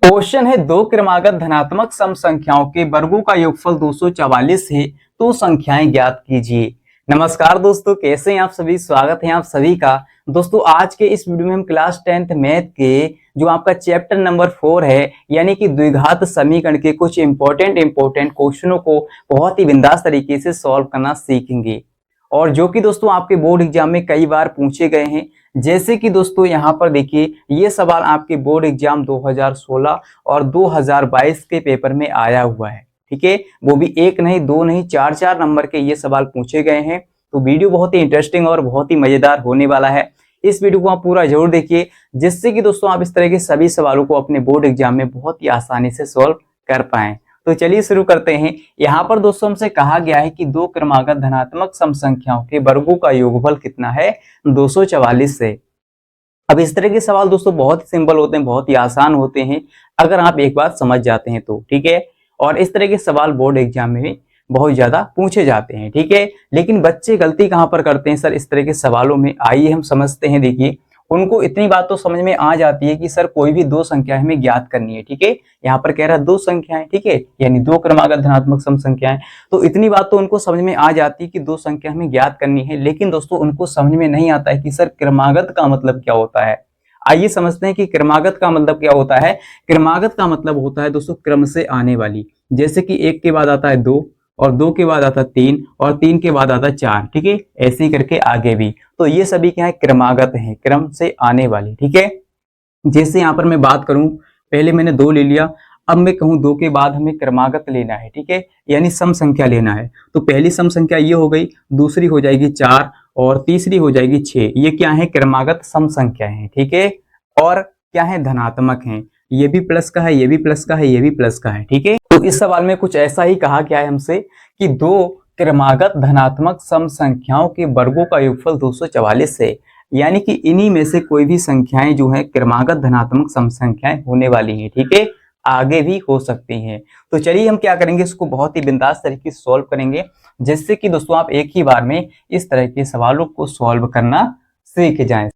Question है दो क्रमागत धनात्मक सम संख्याओं के वर्गों का योगफल 244 है तो संख्याएं ज्ञात कीजिए। नमस्कार दोस्तों, कैसे हैं आप सभी। स्वागत है आप सभी का। दोस्तों आज के इस वीडियो में हम क्लास 10th मैथ के जो आपका चैप्टर नंबर 4 है यानी कि द्विघात समीकरण के कुछ इंपॉर्टेंट क्वेश्चनों को बहुत ही बिंदास तरीके से सॉल्व करना सीखेंगे और जो कि दोस्तों आपके बोर्ड एग्जाम में कई बार पूछे गए हैं। जैसे कि दोस्तों यहाँ पर देखिए, ये सवाल आपके बोर्ड एग्जाम 2016 और 2022 के पेपर में आया हुआ है। ठीक है, वो भी एक नहीं दो नहीं चार चार नंबर के ये सवाल पूछे गए हैं। तो वीडियो बहुत ही इंटरेस्टिंग और बहुत ही मजेदार होने वाला है। इस वीडियो को आप पूरा जरूर देखिए, जिससे कि दोस्तों आप इस तरह के सभी सवालों को अपने बोर्ड एग्जाम में बहुत ही आसानी से सॉल्व कर पाएं। तो चलिए शुरू करते हैं। यहाँ पर दोस्तों हमसे कहा गया है कि दो क्रमागत धनात्मक सम संख्याओं के वर्गों का योगफल कितना है, 244 है। अब इस तरह के सवाल दोस्तों बहुत ही सिंपल होते हैं, बहुत ही आसान होते हैं अगर आप एक बात समझ जाते हैं तो। ठीक है, और इस तरह के सवाल बोर्ड एग्जाम में बहुत ज्यादा पूछे जाते हैं। ठीक है, लेकिन बच्चे गलती कहाँ पर करते हैं सर इस तरह के सवालों में, आइए हम समझते हैं। देखिए, उनको इतनी बात तो समझ में आ जाती है कि सर कोई भी दो संख्या हमें ज्ञात करनी है। ठीक है, यहाँ पर कह रहा है दो संख्याएं, ठीक है, यानी दो क्रमागत धनात्मक सम संख्याएं। तो इतनी बात तो उनको समझ में आ जाती है कि दो संख्या हमें ज्ञात करनी है, लेकिन दोस्तों उनको समझ में नहीं आता है कि सर क्रमागत का मतलब क्या होता है। आइए समझते हैं कि क्रमागत का मतलब क्या होता है। क्रमागत का मतलब होता है दोस्तों क्रम से आने वाली, जैसे कि एक के बाद आता है दो और दो के बाद आता है तीन और तीन के बाद आता है चार। ठीक है, ऐसे ही करके आगे भी। तो ये सभी क्या है, क्रमागत है, क्रम से आने वाली। ठीक है, जैसे यहाँ पर मैं बात करूं, पहले मैंने दो ले लिया, अब मैं कहूं दो के बाद हमें क्रमागत लेना है। ठीक है, यानी सम संख्या लेना है। तो पहली सम संख्या ये हो गई, दूसरी हो जाएगी चार और तीसरी हो जाएगी 6। ये क्या है, क्रमागत सम संख्या है। ठीक है, और क्या है, धनात्मक है। ये भी प्लस का है, ये भी प्लस का है, ये भी प्लस का है। ठीक है, तो इस सवाल में कुछ ऐसा ही कहा गया है हमसे कि दो क्रमागत धनात्मक सम संख्याओं के वर्गों का योगफल 244 है, यानी कि इन्हीं में से कोई भी संख्याएं जो है क्रमागत धनात्मक सम संख्याएं होने वाली हैं। ठीक है, आगे भी हो सकती हैं। तो चलिए हम क्या करेंगे, इसको बहुत ही बिंदास तरीके से सॉल्व करेंगे, जिससे कि दोस्तों आप एक ही बार में इस तरह के सवालों को सॉल्व करना सीख जाएं।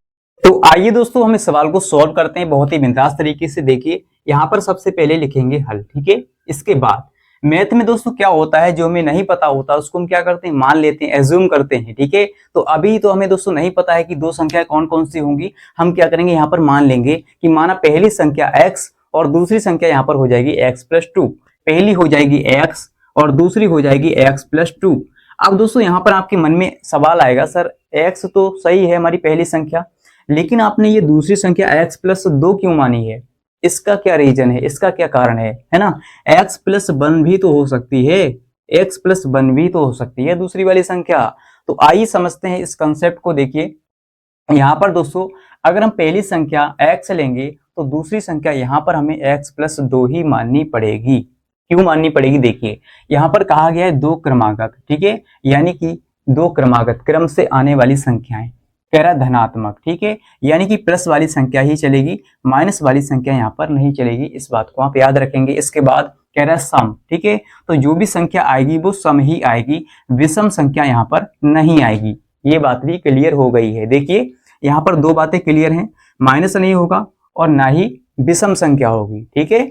तो आइए दोस्तों हम इस सवाल को सॉल्व करते हैं बहुत ही बिंदास तरीके से। देखिए, यहाँ पर सबसे पहले लिखेंगे हल। ठीक है, इसके बाद मैथ में दोस्तों क्या होता है, जो हमें नहीं पता होता उसको हम क्या करते हैं, मान लेते हैं, एज्यूम करते हैं। ठीक है, तो अभी तो हमें दोस्तों नहीं पता है कि दो संख्या कौन कौन सी होंगी। हम क्या करेंगे, यहाँ पर मान लेंगे कि माना पहली संख्या x और दूसरी संख्या यहाँ पर हो जाएगी x+2। पहली हो जाएगी x और दूसरी हो जाएगी x+2। अब दोस्तों यहाँ पर आपके मन में सवाल आएगा, सर x तो सही है हमारी पहली संख्या, लेकिन आपने ये दूसरी संख्या x+2 क्यों मानी है। इसका क्या रीजन है, इसका क्या कारण है ना। x+1 भी तो हो सकती है, x+1 भी तो हो सकती है दूसरी वाली संख्या। तो आइए समझते हैं इस कंसेप्ट को। देखिए, यहाँ पर दोस्तों अगर हम पहली संख्या x लेंगे तो दूसरी संख्या यहाँ पर हमें x+2 ही माननी पड़ेगी। क्यों माननी पड़ेगी, देखिए यहाँ पर कहा गया है दो क्रमागत। ठीक है, यानी कि दो क्रमागत क्रम से आने वाली संख्याएं, कह रहा धनात्मक। ठीक है, यानी कि प्लस वाली संख्या ही चलेगी, माइनस वाली संख्या यहाँ पर नहीं चलेगी। इस बात को आप याद रखेंगे। इसके बाद कह रहा है सम। ठीक है, तो जो भी संख्या आएगी वो सम ही आएगी, विषम संख्या यहाँ पर नहीं आएगी। ये बात भी क्लियर हो गई है। देखिए यहाँ पर दो बातें क्लियर हैं, माइनस नहीं होगा और ना ही विषम संख्या होगी। ठीक है,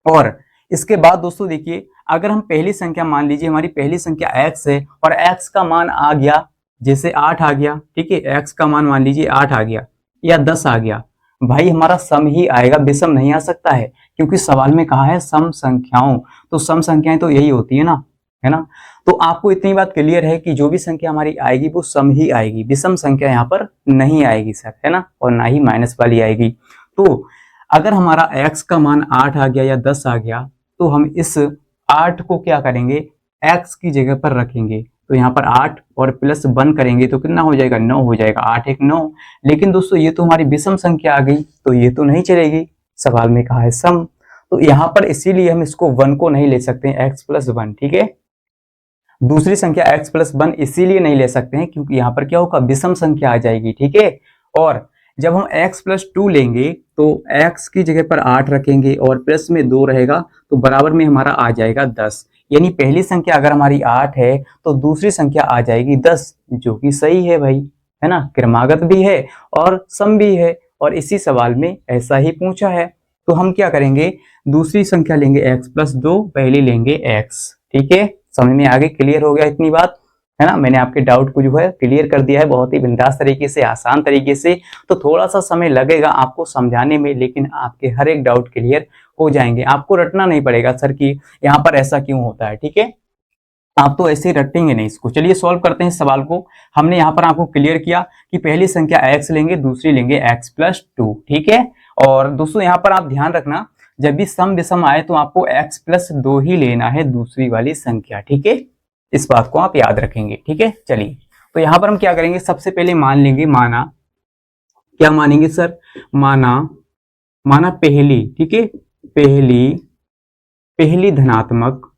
और इसके बाद दोस्तों देखिए, अगर हम पहली संख्या मान लीजिए हमारी पहली संख्या x है और x का मान आ गया, जैसे 8 आ गया। ठीक है, x का मान मान लीजिए 8 आ गया या 10 आ गया, भाई हमारा सम ही आएगा, विषम नहीं आ सकता है, क्योंकि सवाल में कहा है सम संख्याओं। तो सम संख्याएं तो यही होती है ना, है ना। तो आपको इतनी बात क्लियर है कि जो भी संख्या हमारी आएगी वो सम ही आएगी, विषम संख्या यहाँ पर नहीं आएगी सर, है ना, और ना ही माइनस वाली आएगी। तो अगर हमारा x का मान 8 आ गया या 10 आ गया, तो हम इस 8 को क्या करेंगे, x की जगह पर रखेंगे। तो यहाँ पर 8 और +1 करेंगे तो कितना हो जाएगा, 9 हो जाएगा। 8 एक 9। लेकिन दोस्तों ये तो हमारी विषम संख्या आ गई, तो ये तो नहीं चलेगी, सवाल में कहा है सम। तो यहाँ पर इसीलिए हम इसको 1 को नहीं ले सकते हैं, x+1। ठीक है, दूसरी संख्या x+1 इसीलिए नहीं ले सकते हैं क्योंकि यहाँ पर क्या होगा, विषम संख्या आ जाएगी। ठीक है, और जब हम x+2 लेंगे तो x की जगह पर 8 रखेंगे और प्लस में 2 रहेगा, तो बराबर में हमारा आ जाएगा 10। यानी पहली संख्या अगर हमारी 8 है तो दूसरी संख्या आ जाएगी 10, जो कि सही है भाई, है ना, क्रमागत भी है और सम भी है, और इसी सवाल में ऐसा ही पूछा है। तो हम क्या करेंगे, दूसरी संख्या लेंगे x प्लस 2, पहली लेंगे x। ठीक है, समझ में आगे, क्लियर हो गया इतनी बात, है ना। मैंने आपके डाउट को जो है क्लियर कर दिया है बहुत ही बिंदास तरीके से, आसान तरीके से। तो थोड़ा सा समय लगेगा आपको समझाने में, लेकिन आपके हर एक डाउट क्लियर हो जाएंगे। आपको रटना नहीं पड़ेगा सर कि यहाँ पर ऐसा क्यों होता है। ठीक है, आप तो ऐसे ही रटेंगे नहीं इसको। चलिए सॉल्व करते हैं इस सवाल को। हमने यहाँ पर आपको क्लियर किया कि पहली संख्या x लेंगे, दूसरी लेंगे x प्लस 2। ठीक है, और दोस्तों यहाँ पर आप ध्यान रखना, जब भी सम विषम आए तो आपको x प्लस 2 ही लेना है, दूसरी वाली संख्या। ठीक है, इस बात को आप याद रखेंगे। ठीक है, चलिए तो यहाँ पर हम क्या करेंगे, सबसे पहले मान लेंगे, माना, क्या मानेंगे सर, माना पहली, ठीक है, पहली धनात्मक।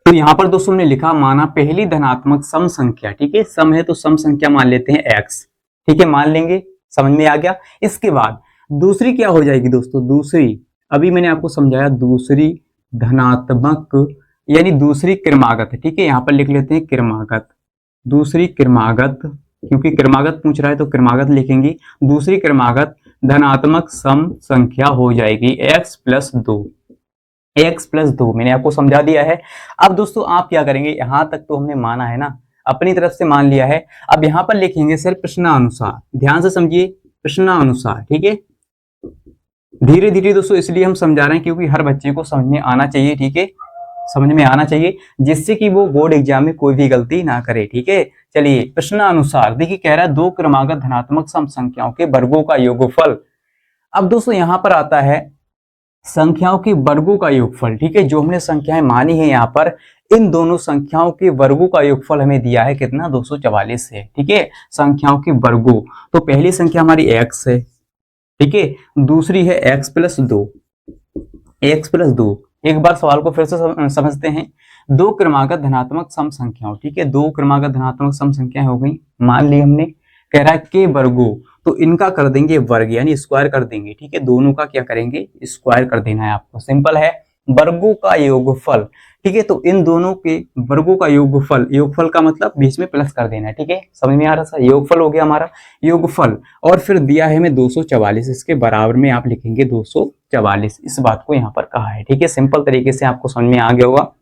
तो यहाँ पर दोस्तों हमने लिखा माना पहली धनात्मक सम संख्या। ठीक है, सम है तो सम संख्या मान लेते हैं x। ठीक है, मान लेंगे, समझ में आ गया। इसके बाद दूसरी क्या हो जाएगी दोस्तों, दूसरी, अभी मैंने आपको समझाया, दूसरी धनात्मक यानी दूसरी क्रमागत। ठीक है, यहाँ पर लिख लेते हैं क्रमागत, दूसरी क्रमागत, क्योंकि क्रमागत पूछ रहा है तो क्रमागत लिखेंगे। दूसरी क्रमागत धनात्मक सम संख्या हो जाएगी x प्लस 2। x प्लस 2 मैंने आपको समझा दिया है। अब दोस्तों आप क्या करेंगे, यहां तक तो हमने माना है ना, अपनी तरफ से मान लिया है। अब यहां पर लिखेंगे सर प्रश्नानुसार, ध्यान से समझिए, प्रश्नानुसार। ठीक है, धीरे धीरे दोस्तों इसलिए हम समझा रहे हैं क्योंकि हर बच्चे को समझ में आना चाहिए। ठीक है, समझ में आना चाहिए, जिससे कि वो बोर्ड एग्जाम में कोई भी गलती ना करे। ठीक है, चलिए प्रश्नानुसार देखिए, कह रहा है दो क्रमागत धनात्मक सम संख्याओं के वर्गों का योगफल। अब दोस्तों यहां पर आता है संख्याओं के वर्गों का योगफल। ठीक है, जो हमने संख्याएं मानी है यहाँ पर, इन दोनों संख्याओं के वर्गों का योगफल हमें दिया है कितना, 244 है। ठीक है, संख्याओं के वर्गों, तो पहली संख्या हमारी x है। ठीक है, दूसरी है x प्लस 2, x प्लस 2। एक बार सवाल को फिर से समझते हैं। दो क्रमागत धनात्मक सम संख्याओं, ठीक है, दो क्रमागत धनात्मक सम संख्याएं हो गई, मान ली हमने। कह रहा है के वर्गों, तो इनका कर देंगे वर्ग यानी स्क्वायर कर देंगे। ठीक है, दोनों का क्या करेंगे, स्क्वायर कर देना है आपको, सिंपल है। वर्गों का योगफल, ठीक है, तो इन दोनों के वर्गों का योगफल, योगफल का मतलब बीच में प्लस कर देना है। ठीक है, समझ में आ रहा था, योगफल हो गया हमारा, योगफल। और फिर दिया है हमें 244, इसके बराबर में आप लिखेंगे 244, इस बात को यहाँ पर कहा है। ठीक है, सिंपल तरीके से आपको समझ में आ गया होगा।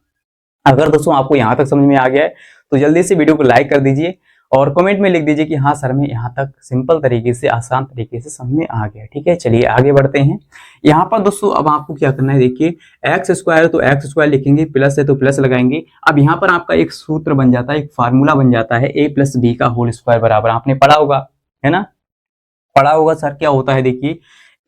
अगर दोस्तों आपको यहाँ तक समझ में आ गया है तो जल्दी से वीडियो को लाइक कर दीजिए और कमेंट में लिख दीजिए कि हाँ सर, मैं यहाँ तक सिंपल तरीके से, आसान तरीके से समझ में आ गया। ठीक है, चलिए आगे बढ़ते हैं। यहाँ पर दोस्तों अब आपको क्या करना है, देखिए एक्स स्क्वायर है तो एक्स स्क्वायर लिखेंगे, प्लस है तो प्लस लगाएंगे। अब यहाँ पर आपका एक सूत्र बन जाता है, एक फार्मूला बन जाता है, a प्लस बी का होल स्क्वायर बराबर, आपने पढ़ा होगा, है ना, पढ़ा होगा सर। क्या होता है, देखिए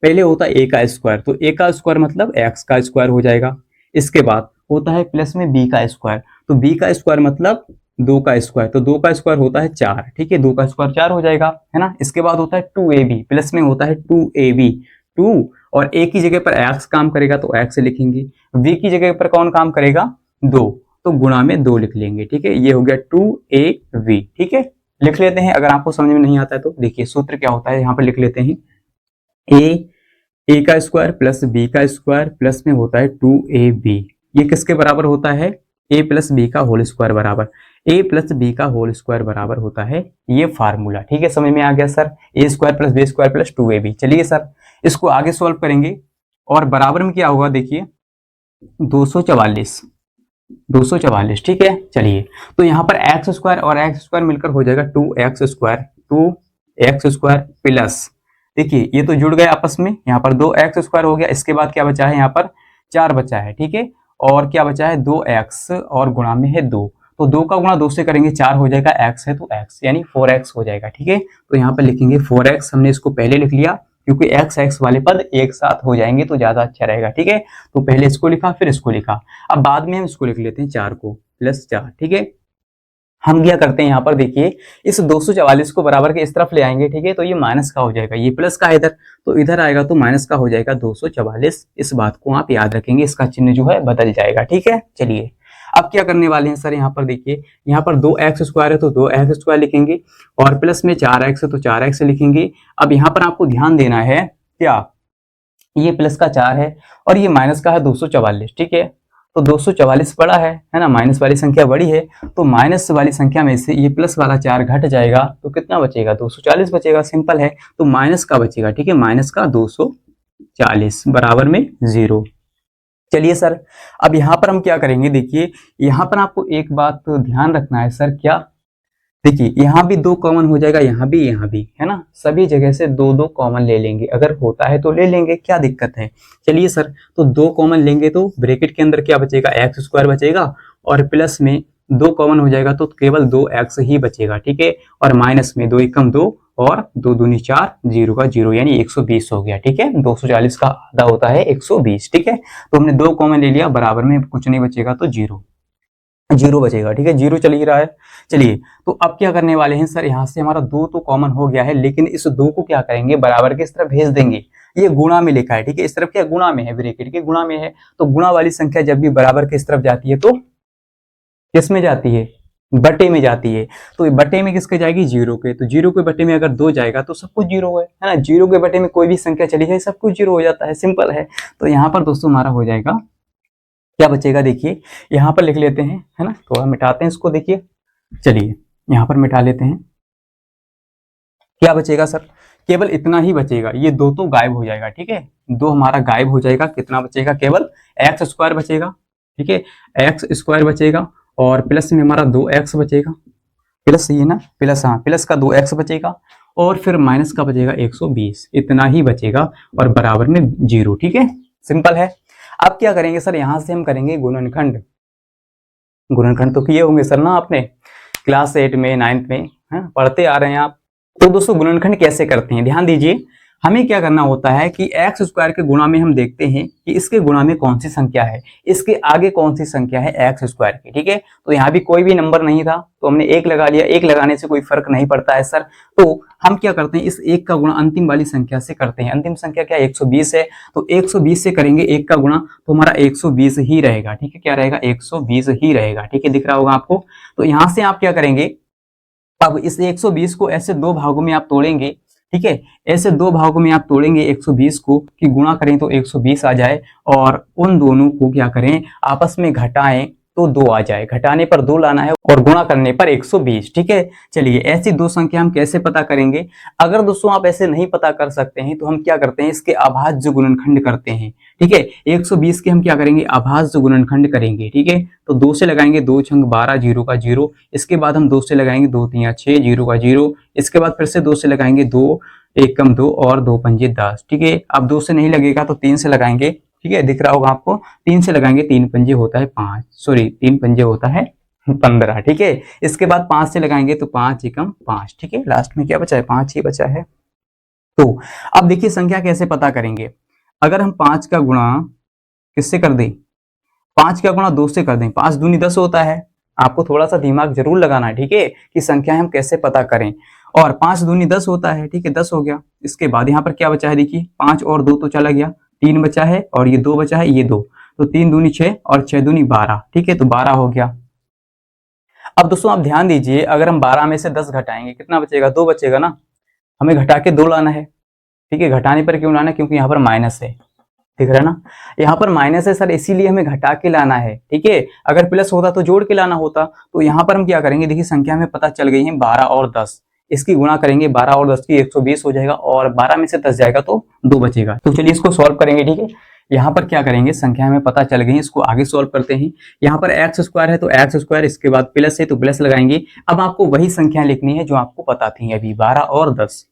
पहले होता है a का स्क्वायर, तो a का स्क्वायर मतलब x का स्क्वायर हो जाएगा। इसके बाद होता है प्लस में b का स्क्वायर, तो b का स्क्वायर मतलब 2 का स्क्वायर, तो 2 का स्क्वायर होता है 4। ठीक है, 2 का स्क्वायर 4 हो जाएगा, है ना। इसके बाद होता है 2ab, प्लस में होता है 2ab, 2 और a की जगह पर x काम करेगा तो x लिखेंगे, v की जगह पर कौन काम करेगा, 2, तो गुणा में 2 लिख लेंगे। ठीक है, ये हो गया 2ab। ठीक है, लिख लेते हैं। अगर आपको समझ में नहीं आता है तो देखिए सूत्र क्या होता है, यहाँ पर लिख लेते हैं, a का स्क्वायर प्लस b का स्क्वायर प्लस में होता है 2ab, ये किसके बराबर होता है, a प्लस बी का होल स्क्वायर बराबर, a प्लस बी का होल स्क्वायर बराबर होता है ये फार्मूला। ठीक है, समझ में आ गया sir, a square plus B square plus 2ab। चलिए सर इसको आगे सॉल्व करेंगे और बराबर में क्या होगा, देखिए 244, 244। ठीक है, चलिए तो यहाँ पर एक्स स्क्वायर और एक्स स्क्वायर मिलकर हो जाएगा 2x square, 2x square plus, देखिए ये तो जुड़ गए आपस में, यहाँ पर 2x स्क्वायर हो गया। इसके बाद क्या बचा है, यहाँ पर 4 बचा है। ठीक है, और क्या बचा है, 2x और गुणा में है 2, तो 2 का गुणा 2 से करेंगे 4 हो जाएगा, x है तो x यानी 4x हो जाएगा। ठीक है, तो यहाँ पर लिखेंगे 4x, हमने इसको पहले लिख लिया क्योंकि x वाले पद एक साथ हो जाएंगे तो ज्यादा अच्छा रहेगा। ठीक है, तो पहले इसको लिखा फिर इसको लिखा, अब बाद में हम इसको लिख लेते हैं 4 को, प्लस 4। ठीक है, हम क्या करते हैं, यहाँ पर देखिए इस 244 को बराबर के इस तरफ ले आएंगे। ठीक है, तो ये माइनस का हो जाएगा, ये प्लस का है इधर, तो इधर आएगा तो माइनस का हो जाएगा 244। इस बात को आप याद रखेंगे, इसका चिन्ह जो है बदल जाएगा। ठीक है, चलिए अब क्या करने वाले हैं सर, यहाँ पर देखिए, यहाँ पर 2x स्क्वायर है तो 2x स्क्वायर लिखेंगे और प्लस में 4x है तो 4x लिखेंगे। अब यहाँ पर आपको ध्यान देना है, क्या ये प्लस का 4 है और ये माइनस का है 244। ठीक है, तो 244 बड़ा है ना, माइनस वाली संख्या बड़ी है, तो माइनस वाली संख्या में से ये प्लस वाला 4 घट जाएगा तो कितना बचेगा, 240 बचेगा, सिंपल है। तो माइनस का बचेगा, ठीक है, माइनस का 240। 240 बराबर में 0। चलिए सर, अब यहाँ पर हम क्या करेंगे, देखिए यहाँ पर आपको एक बात तो ध्यान रखना है सर, क्या, देखिए यहाँ भी 2 कॉमन हो जाएगा, यहाँ भी, है ना, सभी जगह से 2 कॉमन ले लेंगे, अगर होता है तो ले लेंगे, क्या दिक्कत है। चलिए सर, तो 2 कॉमन लेंगे तो ब्रैकेट के अंदर क्या बचेगा, एक्स स्क्वायर बचेगा, और प्लस में 2 कॉमन हो जाएगा तो केवल 2x ही बचेगा, ठीक है। और माइनस में 2 एकम 2 और 2 दूनी 4, 0 का 0 यानी 120 हो गया, ठीक है। 240 का आधा होता है 120, ठीक है। तो हमने 2 कॉमन ले लिया, बराबर में कुछ नहीं बचेगा तो 0 बचेगा, ठीक है, 0 चल ही रहा है। चलिए, तो अब क्या करने वाले हैं सर, यहाँ से हमारा 2 तो कॉमन हो गया है, लेकिन इस 2 को क्या करेंगे, बराबर की इस तरफ भेज देंगे। ये गुणा में लिखा है, ठीक है, इस तरफ क्या गुणा में है, ब्रैकेट के गुणा में है, तो गुणा वाली संख्या जब भी बराबर की इस तरफ जाती है तो किस में जाती है, बटे में जाती है। तो बटे में किसके जाएगी, 0 के, तो 0 के बटे में अगर 2 जाएगा तो सब कुछ 0 है ना, 0 के बटे में कोई भी संख्या चली जाए सब कुछ 0 हो जाता है, सिंपल है। तो यहाँ पर दोस्तों हमारा हो जाएगा, क्या बचेगा, देखिए यहाँ पर लिख लेते हैं, है ना, थोड़ा मिटाते हैं इसको, देखिए, चलिए यहाँ पर मिटा लेते हैं, क्या बचेगा सर, केवल इतना ही बचेगा, ये 2 तो गायब हो जाएगा, ठीक है, 2 हमारा गायब हो जाएगा, कितना बचेगा, केवल एक्स स्क्वायर बचेगा, ठीक है, एक्स स्क्वायर बचेगा, और प्लस में हमारा 2x बचेगा, प्लस ये ना, प्लस, हाँ प्लस का 2x बचेगा, और फिर माइनस का बचेगा 120, इतना ही बचेगा, और बराबर में 0, ठीक है, सिंपल है। अब क्या करेंगे सर, यहां से हम करेंगे गुणनखंड। गुणनखंड तो किए होंगे सर ना आपने, क्लास 8 में, 9th में, है, पढ़ते आ रहे हैं आप। तो दोस्तों गुणनखंड कैसे करते हैं, ध्यान दीजिए, हमें क्या करना होता है कि एक्स स्क्वायर के गुणा में हम देखते हैं कि इसके गुणा में कौन सी संख्या है, इसके आगे कौन सी संख्या है एक्स स्क्वायर की, ठीक है। तो यहाँ भी कोई भी नंबर नहीं था तो हमने 1 लगा लिया, 1 लगाने से कोई फर्क नहीं पड़ता है सर। तो हम क्या करते हैं, इस 1 का गुणा अंतिम वाली संख्या से करते हैं, अंतिम संख्या क्या 120 है, तो 120 से करेंगे 1 का गुणा, तो हमारा 120 ही रहेगा, ठीक है, क्या रहेगा, 120 ही रहेगा, ठीक है, दिख रहा होगा आपको। तो यहाँ से आप क्या करेंगे, अब इस 120 को ऐसे 2 भागों में आप तोड़ेंगे, ठीक है, ऐसे 2 भागों में आप तोड़ेंगे 120 को, कि गुणा करें तो 120 आ जाए, और उन दोनों को क्या करें, आपस में घटाएं तो 2 आ जाए, घटाने पर 2 लाना है और गुणा करने पर 120, ठीक है। चलिए, ऐसी 2 संख्या हम कैसे पता करेंगे, अगर दोस्तों आप ऐसे नहीं पता कर सकते हैं तो हम क्या करते हैं, इसके अभाज्य गुणनखंड करते हैं, ठीक है। 120 के हम क्या करेंगे, अभाज्य गुणनखंड करेंगे, ठीक है। तो 2 से लगाएंगे, 2 छंग 12, 0 का 0, इसके बाद हम 2 से लगाएंगे, 2 3 6, 0 का 0, इसके बाद फिर से 2 से लगाएंगे, 2 1 कम 2 और 2 पंजे 10, ठीक है। अब 2 से नहीं लगेगा तो 3 से लगाएंगे, ठीक है, दिख रहा होगा आपको, 3 से लगाएंगे, 3 पंजे होता है 5, सॉरी 3 पंजे होता है 15, ठीक है। इसके बाद 5 से लगाएंगे तो 5 एकम 5, ठीक है, लास्ट में क्या बचा है, 5 ही बचा है। तो अब देखिए संख्या कैसे पता करेंगे, अगर हम 5 का गुणा किससे कर दें, 5 का गुणा 2 से कर दें, 5 दूनी 10 होता है, आपको थोड़ा सा दिमाग जरूर लगाना है, ठीक है, कि संख्या हम कैसे पता करें। और 5 दूनी 10 होता है, ठीक है, 10 हो गया। इसके बाद यहाँ पर क्या बचा है, देखिए 5 और 2 तो चला गया, 3 बचा है, और ये 2 बचा है, ये 2, तो 3 दूनी 6 और 6 दूनी 12, ठीक है, तो 12 हो गया। अब दोस्तों आप ध्यान दीजिए, अगर हम 12 में से 10 घटाएंगे कितना बचेगा, 2 बचेगा ना, हमें घटा के 2 लाना है, ठीक है, घटाने पर क्यों लाना है, क्योंकि यहाँ पर माइनस है, दिख रहा है ना, यहाँ पर माइनस है सर, इसीलिए हमें घटा के लाना है, ठीक है। अगर प्लस होता तो जोड़ के लाना होता। तो यहाँ पर हम क्या करेंगे, देखिए संख्या हमें पता चल गई है 12 और 10, इसकी गुणा करेंगे, 12 और 10 की 120 हो जाएगा, और 12 में से 10 जाएगा तो 2 बचेगा। तो चलिए इसको सॉल्व करेंगे, ठीक है। यहाँ पर क्या करेंगे, संख्या हमें पता चल गई है, इसको आगे सॉल्व करते हैं। यहाँ पर एक्स स्क्वायर है तो एक्स स्क्वायर, इसके बाद प्लस है तो प्लस लगाएंगे। अब आपको वही संख्या लिखनी है जो आपको पता थी अभी, 12 और 10,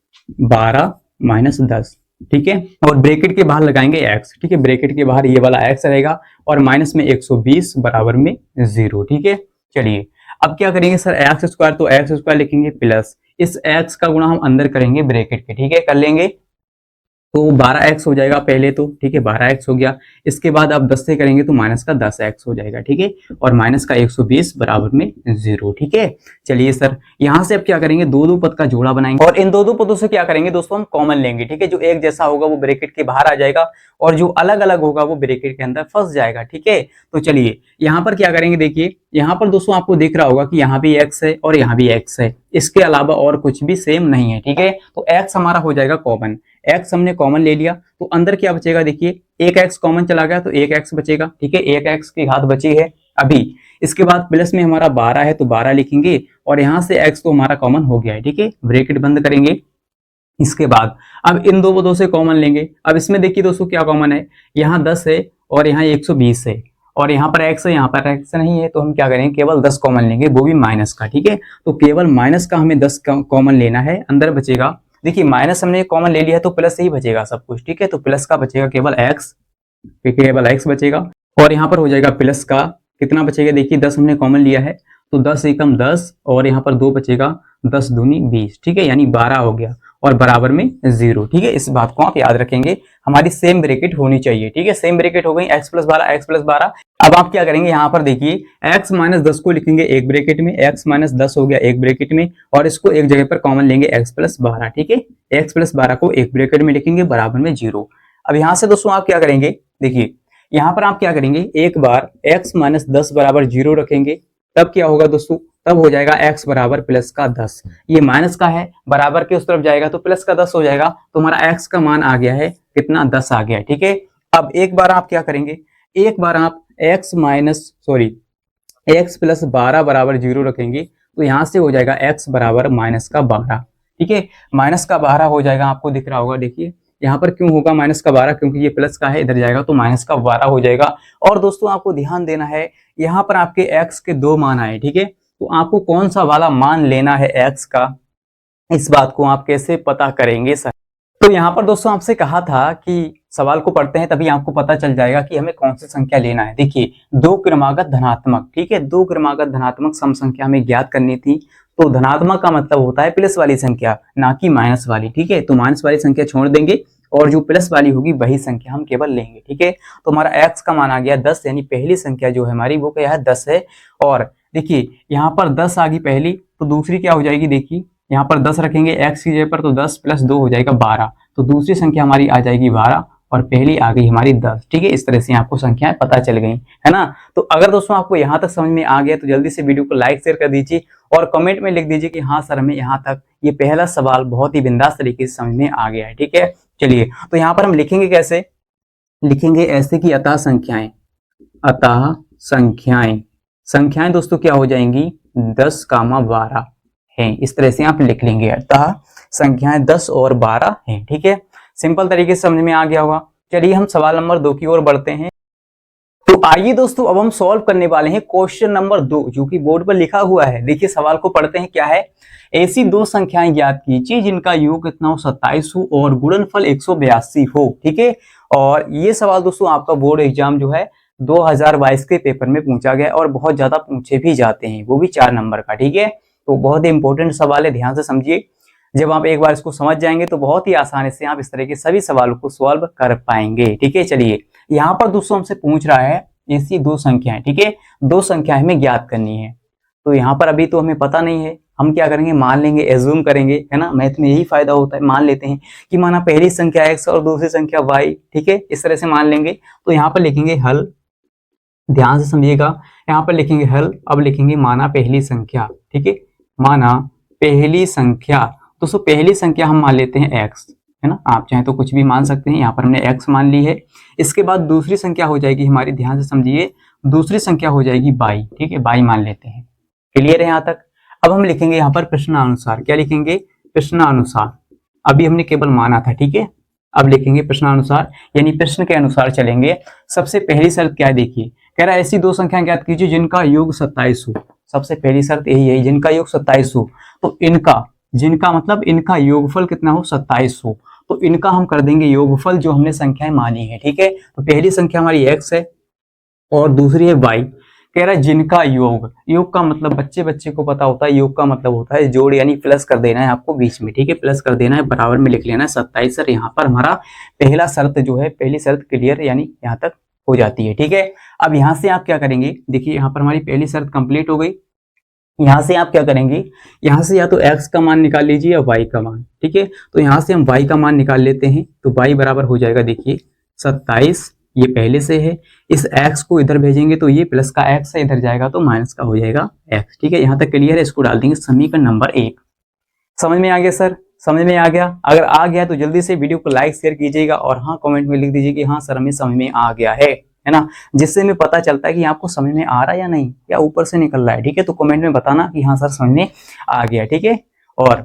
12 माइनस 10, ठीक है, और ब्रैकेट के बाहर लगाएंगे x, ठीक है, ब्रैकेट के बाहर ये वाला x रहेगा, और माइनस में 120 बराबर में 0, ठीक है। चलिए अब क्या करेंगे सर, एक्स स्क्वायर तो एक्स स्क्वायर लिखेंगे, प्लस इस x का गुणा हम अंदर करेंगे ब्रैकेट के, ठीक है, कर लेंगे, तो 12x हो जाएगा पहले तो, ठीक है, 12x हो गया। इसके बाद आप 10 से करेंगे तो माइनस का 10x हो जाएगा, ठीक है, और माइनस का 120 बराबर में 0, ठीक है। चलिए सर, यहां से अब क्या करेंगे, 2 पद का जोड़ा बनाएंगे, और इन 2 पदों से क्या करेंगे दोस्तों, हम कॉमन लेंगे, ठीक है, जो एक जैसा होगा वो ब्रैकेट के बाहर आ जाएगा, और जो अलग अलग होगा वो ब्रैकेट के अंदर फंस जाएगा, ठीक है। तो चलिए यहाँ पर क्या करेंगे, देखिए यहाँ पर दोस्तों आपको दिख रहा होगा कि यहाँ भी x है और यहाँ भी x है, इसके अलावा और कुछ भी सेम नहीं है, ठीक है। तो x हमारा हो जाएगा कॉमन, x हमने कॉमन ले लिया, तो अंदर क्या बचेगा, देखिए एक x कॉमन चला गया तो एक x बचेगा, ठीक है, एक x की घात बची है अभी। इसके बाद प्लस में हमारा 12 है तो 12 लिखेंगे, और यहाँ से x तो हमारा कॉमन हो गया है, ठीक है, ब्रैकेट बंद करेंगे, इसके बाद अब इन दो से कॉमन लेंगे। अब इसमें देखिए दोस्तों क्या कॉमन है, यहाँ 10 है और यहाँ 120 है और यहाँ पर x है, यहाँ पर x नहीं है, तो हम क्या करेंगे केवल 10 कॉमन लेंगे, वो भी माइनस का। ठीक है, तो केवल माइनस का हमें 10 कॉमन लेना है। अंदर बचेगा, देखिए माइनस हमने कॉमन ले लिया है तो प्लस ही बचेगा सब कुछ। ठीक है, तो प्लस का बचेगा केवल x बचेगा और यहाँ पर हो जाएगा प्लस का कितना बचेगा, देखिए 10 हमने कॉमन लिया है तो 10 एकम 10 और यहाँ पर 2 बचेगा, 10 दूनी 20। ठीक है, यानी 12 हो गया और बराबर में 0। ठीक है, इस बात को आप याद रखेंगे, हमारी सेम ब्रैकेट होनी चाहिए। ठीक है, सेम ब्रैकेट हो गई, x प्लस 12 x प्लस 12। अब आप क्या करेंगे, यहाँ पर देखिए x माइनस 10 को लिखेंगे एक ब्रैकेट में, x माइनस 10 हो गया एक ब्रैकेट में और इसको एक जगह पर कॉमन लेंगे x प्लस 12। ठीक है, x प्लस 12 को एक ब्रैकेट में लिखेंगे बराबर में 0। अब यहाँ से दोस्तों आप क्या करेंगे, देखिए यहाँ पर आप क्या करेंगे, एक बार x माइनस 10 बराबर 0 रखेंगे, तब क्या होगा दोस्तों, तब हो जाएगा x बराबर प्लस का 10। ये माइनस का है, बराबर के उस तरफ जाएगा तो प्लस का 10 हो जाएगा, तो हमारा x का मान आ गया है कितना, 10 आ गया। ठीक है, अब एक बार आप क्या करेंगे, एक बार आप x प्लस 12 बराबर 0 रखेंगे तो यहाँ से हो जाएगा x बराबर माइनस का 12। ठीक है, माइनस का 12 हो जाएगा, आपको दिख रहा होगा, देखिए यहाँ पर क्यों होगा माइनस का 12, क्योंकि ये प्लस का है, इधर जाएगा तो माइनस का 12 हो जाएगा। और दोस्तों आपको ध्यान देना है, यहाँ पर आपके x के 2 मान आए। ठीक है, तो आपको कौन सा वाला मान लेना है x का, इस बात को आप कैसे पता करेंगे सर। तो यहाँ पर दोस्तों आपसे कहा था कि सवाल को पढ़ते हैं तभी आपको पता चल जाएगा कि हमें कौन सी संख्या लेना है। देखिए दो क्रमागत धनात्मक, ठीक है, दो क्रमागत धनात्मक सम संख्या हमें ज्ञात करनी थी। तो धनात्मक का मतलब होता है प्लस वाली संख्या, ना कि माइनस वाली। ठीक है, तो माइनस वाली संख्या छोड़ देंगे और जो प्लस वाली होगी वही संख्या हम केवल लेंगे। ठीक है, तो हमारा x का मान आ गया 10, यानी पहली संख्या जो है हमारी वो क्या है, 10 है। और देखिए यहाँ पर 10 आ गई पहली, तो दूसरी क्या हो जाएगी, देखिए यहाँ पर 10 रखेंगे x की जगह पर, तो 10 प्लस 2 हो जाएगा 12, तो दूसरी संख्या हमारी आ जाएगी 12 और पहली आ गई हमारी 10। ठीक है, इस तरह से आपको संख्याएं पता चल गई, है ना। तो अगर दोस्तों आपको यहाँ तक समझ में आ गया तो जल्दी से वीडियो को लाइक शेयर कर दीजिए और कमेंट में लिख दीजिए कि हाँ सर हमें यहाँ तक ये पहला सवाल बहुत ही बिंदास तरीके से समझ में आ गया है। ठीक है, चलिए तो यहाँ पर हम लिखेंगे कैसे, लिखेंगे ऐसे कि अतः संख्याएं, अतः संख्याएं, संख्याएं दोस्तों क्या हो जाएंगी 10, 12 हैं। इस तरह से आप लिख लेंगे, अतः संख्याएं 10 और 12 हैं। ठीक है, सिंपल तरीके से समझ में आ गया होगा। चलिए हम सवाल नंबर 2 की ओर बढ़ते हैं। तो आइए दोस्तों अब हम सॉल्व करने वाले हैं क्वेश्चन नंबर 2, जो कि बोर्ड पर लिखा हुआ है। देखिए सवाल को पढ़ते हैं, क्या है, ऐसी दो संख्याएं ज्ञात कीजिए जिनका योग कितना हो 27 हो और गुणनफल 182 हो। ठीक है, और ये सवाल दोस्तों आपका बोर्ड एग्जाम जो है 2022 के पेपर में पूछा गया और बहुत ज्यादा पूछे भी जाते हैं, वो भी 4 नंबर का। ठीक है, तो बहुत ही इंपॉर्टेंट सवाल है, ध्यान से समझिए। जब आप एक बार इसको समझ जाएंगे तो बहुत ही आसानी से आप इस तरह के सभी सवालों को सॉल्व कर पाएंगे। ठीक है, चलिए यहाँ पर दोस्तों हमसे पूछ रहा है ऐसी दो संख्याएं, ठीक है, दो संख्याएं हमें ज्ञात करनी है। तो यहाँ पर अभी तो हमें पता नहीं है, हम क्या करेंगे, मान लेंगे, एज्यूम करेंगे, है ना। मैथ में यही फायदा होता है, मान लेते हैं कि माना पहली संख्या x और दूसरी संख्या y। ठीक है, इस तरह से मान लेंगे। तो यहाँ पर लिखेंगे हल, ध्यान से समझिएगा, यहाँ पर लिखेंगे हल। अब लिखेंगे माना पहली संख्या, ठीक है, माना पहली संख्या। दोस्तों पहली संख्या हम मान लेते हैं x, है ना, आप चाहे तो कुछ भी मान सकते हैं, यहाँ पर हमने x मान ली है। इसके बाद दूसरी संख्या हो जाएगी हमारी, ध्यान से समझिए, दूसरी संख्या हो जाएगी y। ठीक है, y मान लेते हैं, क्लियर है यहाँ तक। अब हम लिखेंगे यहाँ पर प्रश्नानुसार, क्या लिखेंगे, प्रश्नानुसार। अभी हमने केवल माना था, ठीक है, अब लिखेंगे प्रश्नानुसार, यानी प्रश्न के अनुसार चलेंगे। सबसे पहली शर्त क्या है, देखिए कह रहा है ऐसी दो संख्या ज्ञात कीजिए जिनका योग 27 हो। सबसे पहली शर्त यही है, जिनका योग 27 हो। तो इनका, जिनका मतलब इनका योगफल कितना हो, 27 हो। तो इनका हम कर देंगे योगफल, जो हमने संख्याएं मानी है। ठीक है, तो पहली संख्या हमारी x है और दूसरी है y। कह रहा है जिनका योग, योग का मतलब बच्चे बच्चे को पता होता है, योग का मतलब होता है जोड़, यानी प्लस कर देना है आपको बीच में। ठीक है, प्लस कर देना है, बराबर में लिख लेना है 27। सर यहाँ पर हमारा पहला शर्त जो है, पहली शर्त क्लियर, यानी यहाँ तक हो जाती है। ठीक है, अब यहाँ से आप क्या करेंगे, देखिए यहाँ पर हमारी पहली शर्त कंप्लीट हो गई। यहाँ से आप क्या करेंगे, यहाँ से या तो x का मान निकाल लीजिए या y का मान। ठीक है, तो यहाँ से हम y का मान निकाल लेते हैं, तो y बराबर हो जाएगा, देखिए 27, ये पहले से है। इस x को इधर भेजेंगे तो ये प्लस का x है, इधर जाएगा तो माइनस का हो जाएगा x। ठीक है, यहाँ तक क्लियर है, इसको डाल देंगे समीकरण नंबर 1। समझ में आ गया सर, समझ में आ गया। अगर आ गया तो जल्दी से वीडियो को लाइक शेयर कीजिएगा और हाँ कमेंट में लिख दीजिए कि हाँ सर हमें समझ में आ गया है ना, जिससे हमें पता चलता है कि आपको समझ में आ रहा है या नहीं, या ऊपर से निकल रहा है। ठीक है, तो कमेंट में बताना कि हाँ सर समझ में आ गया। ठीक है, और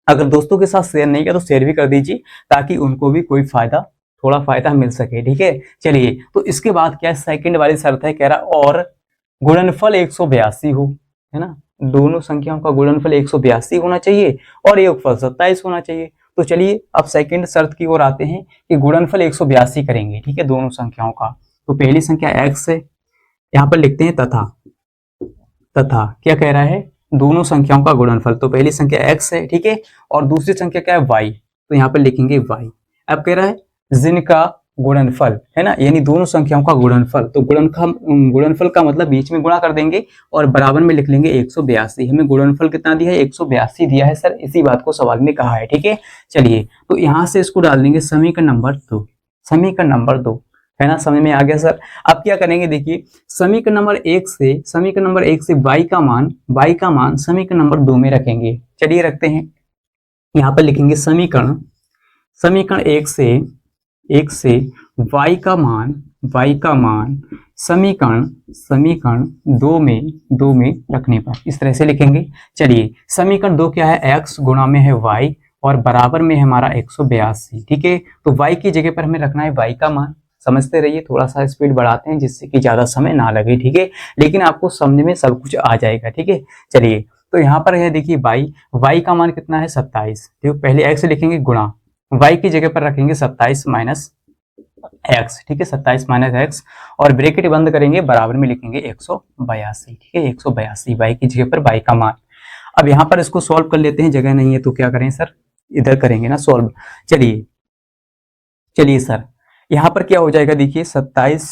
अगर दोस्तों के साथ शेयर नहीं किया तो शेयर भी कर दीजिए, ताकि उनको भी कोई फायदा, थोड़ा फायदा मिल सके। ठीक है, चलिए, तो इसके बाद क्या सेकंड वाली शर्त है, कह रहा और गुणनफल 182 हो, है ना, दोनों संख्याओं का गुणनफल 182 होना चाहिए और योगफल 27 होना चाहिए। तो चलिए अब सेकंड शर्त की ओर आते हैं कि गुणनफल 182 करेंगे, ठीक है, दोनों संख्याओं का। तो पहली संख्या x है, यहाँ पर लिखते हैं तथा, तथा क्या कह रहा है, दोनों संख्याओं का गुणनफल। तो पहली संख्या x है, ठीक है, और दूसरी संख्या क्या है, y, तो यहाँ पर लिखेंगे y। अब कह रहा है जिनका गुणनफल, है ना, यानी दोनों संख्याओं का गुणनफल। तो गुणनफल का मतलब बीच में गुणा कर देंगे और बराबर में लिख लेंगे 182। हमें गुणनफल कितना दिया है, 182 दिया है सर, इसी बात को सवाल में कहा है। ठीक है, चलिए, तो यहाँ से इसको डाल देंगे समीकरण नंबर 2, समीकरण नंबर 2, है ना, समझ में आ गया सर। अब क्या करेंगे, देखिए समीकरण नंबर 1 से, समीकरण नंबर 1 से y का मान समीकरण नंबर 2 में रखेंगे। चलिए रखते हैं, यहाँ पर लिखेंगे समीकरण, समीकरण 1 से y का मान समीकरण 2 में रखने पर इस तरह से लिखेंगे। चलिए, समीकरण 2 क्या है, x गुणा में है y और बराबर में है हमारा 182। ठीक है, तो y की जगह पर हमें रखना है y का मान। समझते रहिए, थोड़ा सा स्पीड बढ़ाते हैं जिससे कि ज्यादा समय ना लगे। ठीक है, लेकिन आपको समझ में सब कुछ आ जाएगा। ठीक है, चलिए, तो यहाँ पर है देखिए y का मान कितना है, 27। देखो पहले x लिखेंगे गुणा, y की जगह पर रखेंगे 27 माइनस x। ठीक है, 27 माइनस x और ब्रैकेट बंद करेंगे, बराबर में लिखेंगे 182। ठीक है, 182 y की जगह पर y का मान। अब यहाँ पर इसको सॉल्व कर लेते हैं, जगह नहीं है तो क्या करें सर, इधर करेंगे ना सॉल्व। चलिए सर, यहाँ पर क्या हो जाएगा, देखिए 27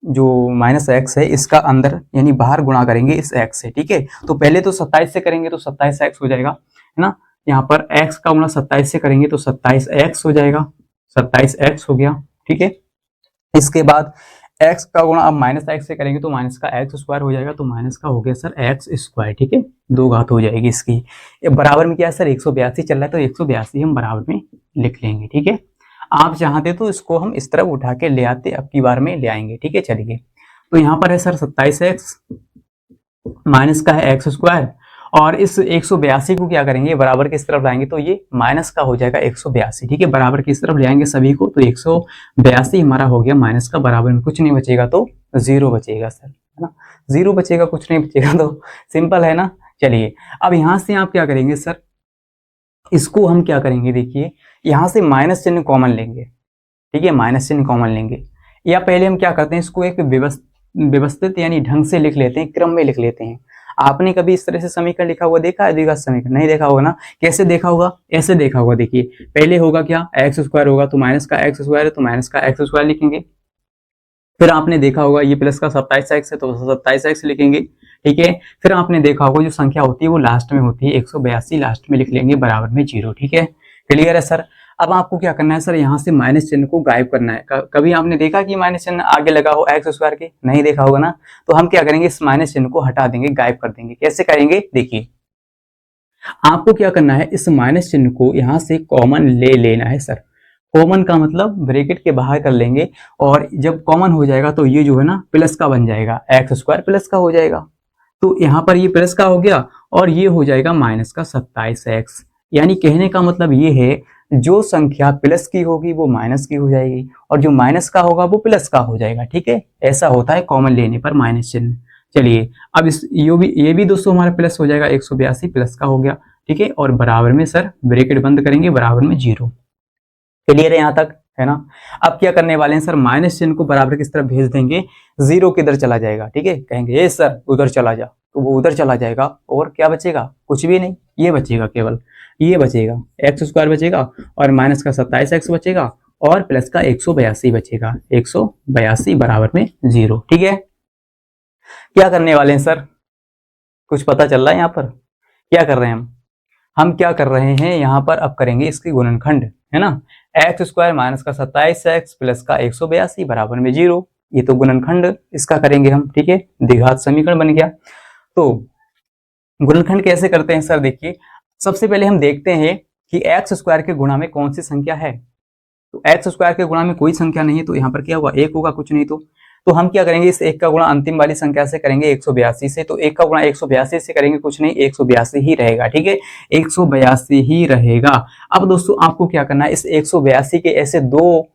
जो माइनस x है इसका अंदर यानी बाहर गुणा करेंगे इस x से। ठीक है, तो पहले तो 27 से करेंगे तो 27x हो जाएगा, है ना, यहाँ पर x का गुणा 27 से करेंगे तो 27x हो जाएगा, 27x हो गया। ठीक है, इसके बाद x का गुणा अब माइनस x से करेंगे तो माइनस का x स्क्वायर हो जाएगा, तो माइनस का हो गया सर x स्क्वायर। ठीक है, 2 घात हो जाएगी इसकी। बराबर में क्या है सर, 182 चल रहा है तो 182 हम बराबर में लिख लेंगे। ठीक है, आप चाहते तो इसको हम इस तरफ उठा के ले आते, अब की बार में ले आएंगे। ठीक है, चलिए, तो यहाँ पर है सर 27x माइनस का है x स्क्वायर और इस 182 को क्या करेंगे, बराबर की इस तरफ लाएंगे तो ये माइनस का हो जाएगा 182। ठीक है, बराबर की इस तरफ ले आएंगे सभी को, तो 182 हमारा हो गया माइनस का, बराबर में कुछ नहीं बचेगा तो 0 बचेगा सर, है ना, 0 बचेगा, कुछ नहीं बचेगा, तो सिंपल है ना। चलिए, अब यहाँ से आप क्या करेंगे सर, इसको हम क्या करेंगे, देखिए यहाँ से माइनस चिन्ह कॉमन लेंगे। ठीक है, माइनस चिन्ह कॉमन लेंगे, या पहले हम क्या करते हैं, इसको एक व्यवस्थित यानी ढंग से लिख लेते हैं, क्रम में लिख लेते हैं। आपने कभी इस तरह से समीकरण लिखा हुआ देखा है, द्विघात समीकरण नहीं देखा होगा ना, कैसे देखा होगा, ऐसे देखा होगा। देखिए पहले होगा क्या, एक्स स्क्वायर होगा तो माइनस का एक्स स्क्वायर है तो माइनस का एक्स स्क्वायर लिखेंगे। फिर आपने देखा होगा ये प्लस का 27x है तो 27x लिखेंगे। ठीक है, फिर आपने देखा होगा जो संख्या होती है वो लास्ट में होती है, 182 लास्ट में लिख लेंगे, बराबर में 0। ठीक है, क्लियर है सर। अब आपको क्या करना है सर, यहाँ से माइनस चिन्ह को गायब करना है। कभी आपने देखा कि माइनस चिन्ह आगे लगा हो एक्स स्क्वायर के, नहीं देखा होगा ना, तो हम क्या करेंगे, इस माइनस चिन्ह को हटा देंगे, गायब कर देंगे। कैसे करेंगे, देखिए आपको क्या करना है, इस माइनस चिन्ह को यहाँ से कॉमन ले लेना है सर। कॉमन का मतलब ब्रैकेट के बाहर कर लेंगे और जब कॉमन हो जाएगा तो ये जो है ना प्लस का बन जाएगा, एक्स स्क्वायर प्लस का हो जाएगा। तो यहाँ पर ये प्लस का हो गया और ये हो जाएगा माइनस का 27x। यानी कहने का मतलब ये है, जो संख्या प्लस की होगी वो माइनस की हो जाएगी और जो माइनस का होगा वो प्लस का हो जाएगा। ठीक है, ऐसा होता है कॉमन लेने पर माइनस चिन्ह। चलिए, अब इस ये भी दोस्तों हमारा प्लस हो जाएगा, 182 प्लस का हो गया। ठीक है, और बराबर में सर ब्रैकेट बंद करेंगे, बराबर में 0। क्लियर है यहाँ तक, है ना। अब क्या करने वाले हैं सर, माइनस चिन्ह को बराबर किस तरफ भेज देंगे, 0 किधर चला जाएगा। ठीक है, कहेंगे ये सर उधर चला जा, तो वो उधर चला जाएगा और क्या बचेगा, कुछ भी नहीं, ये बचेगा, केवल ये बचेगा, एक्स स्क्वायर बचेगा और माइनस का 27x बचेगा और प्लस का 182 बचेगा, 182 बराबर में 0। ठीक है, क्या करने वाले हैं सर, कुछ पता चल रहा है यहाँ पर क्या कर रहे हैं हम क्या कर रहे हैं यहाँ पर, अब करेंगे इसकी गुणनखंड, है ना, एक्स स्क्वायर माइनस का 27x प्लस का 182 बराबर में 0। ये तो गुणनखंड इसका करेंगे हम। ठीक है, द्विघात समीकरण बन गया। तो गुणनखंड कैसे करते हैं सर, देखिए सबसे पहले हम देखते हैं कि एक्स स्क्वायर के गुणा में कौन सी संख्या है। तो एक्स स्क्वायर के गुणा में कोई संख्या नहीं है तो यहाँ पर क्या होगा, 1 होगा, कुछ नहीं। तो तो हम क्या करेंगे, इस 1 का गुणा अंतिम वाली संख्या से करेंगे 182 से, तो 1 का गुणा 182 से करेंगे, कुछ नहीं 182 ही रहेगा, ठीक है, 182 ही रहेगा। अब दोस्तों आपको क्या करना है, इस 182 के ऐसे दो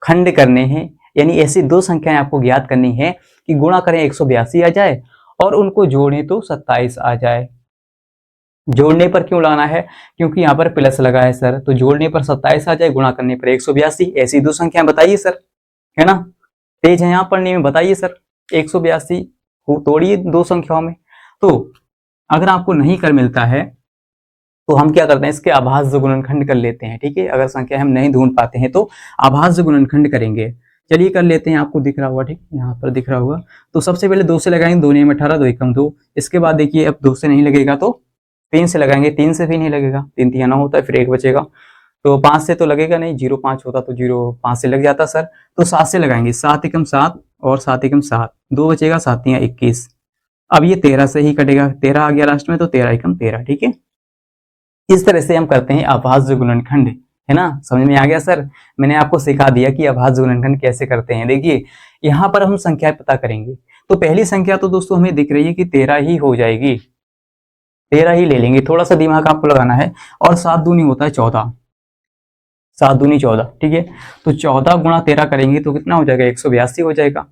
खंड करने हैं, यानी ऐसी दो संख्याएं आपको ज्ञात करनी है कि गुणा करें 182 आ जाए और उनको जोड़ें तो 27 आ जाए। जोड़ने पर क्यों लाना है, क्योंकि यहाँ पर प्लस लगा है सर, तो जोड़ने पर 27 आ जाए, गुणा करने पर 182। ऐसी दो संख्या बताइए सर, है ना, तेज है यहाँ पढ़ने में, बताइए सर 182 को तोड़िए दो संख्याओं में। तो अगर आपको नहीं कर मिलता है तो हम क्या करते हैं, इसके आभाज्य गुणनखंड कर लेते हैं, ठीक है, अगर संख्या हम नहीं ढूंढ पाते हैं तो आभाज्य गुणनखंड करेंगे। चलिए कर लेते हैं, आपको दिख रहा होगा, ठीक, यहाँ पर दिख रहा होगा। तो सबसे पहले 2 से लगाएंगे, 2 में 18, 2 एकम 2। इसके बाद देखिए अब 2 से नहीं लगेगा तो 3 से लगाएंगे, 3 से भी नहीं लगेगा, 3 3 9 होता है, फिर 1 बचेगा, तो 5 से तो लगेगा नहीं, 0 5 होता तो 0 5 से लग जाता सर, तो 7 से लगाएंगे, 7 एकम 7 और 7 एकम 7, 2 बचेगा, 7 3 21। अब ये 13 से ही कटेगा, 13 आ गया लास्ट में, तो 13 एकम 13, ठीक है। इस तरह से हम करते हैं अभाज्य गुणनखंड, है ना, समझ में आ गया सर। मैंने आपको सिखा दिया कि अभाज्य गुणनखंड कैसे करते हैं। देखिए यहाँ पर हम संख्या पता करेंगे, तो पहली संख्या तो दोस्तों हमें दिख रही है कि 13 ही हो जाएगी, 13 ही ले लेंगे, थोड़ा सा दिमाग आपको लगाना है। और 7 दूनी होता है 14, 7 दूनी 14, ठीक है, तो 14 गुणा 13 करेंगे तो कितना हो जाएगा, 182 हो जाएगा।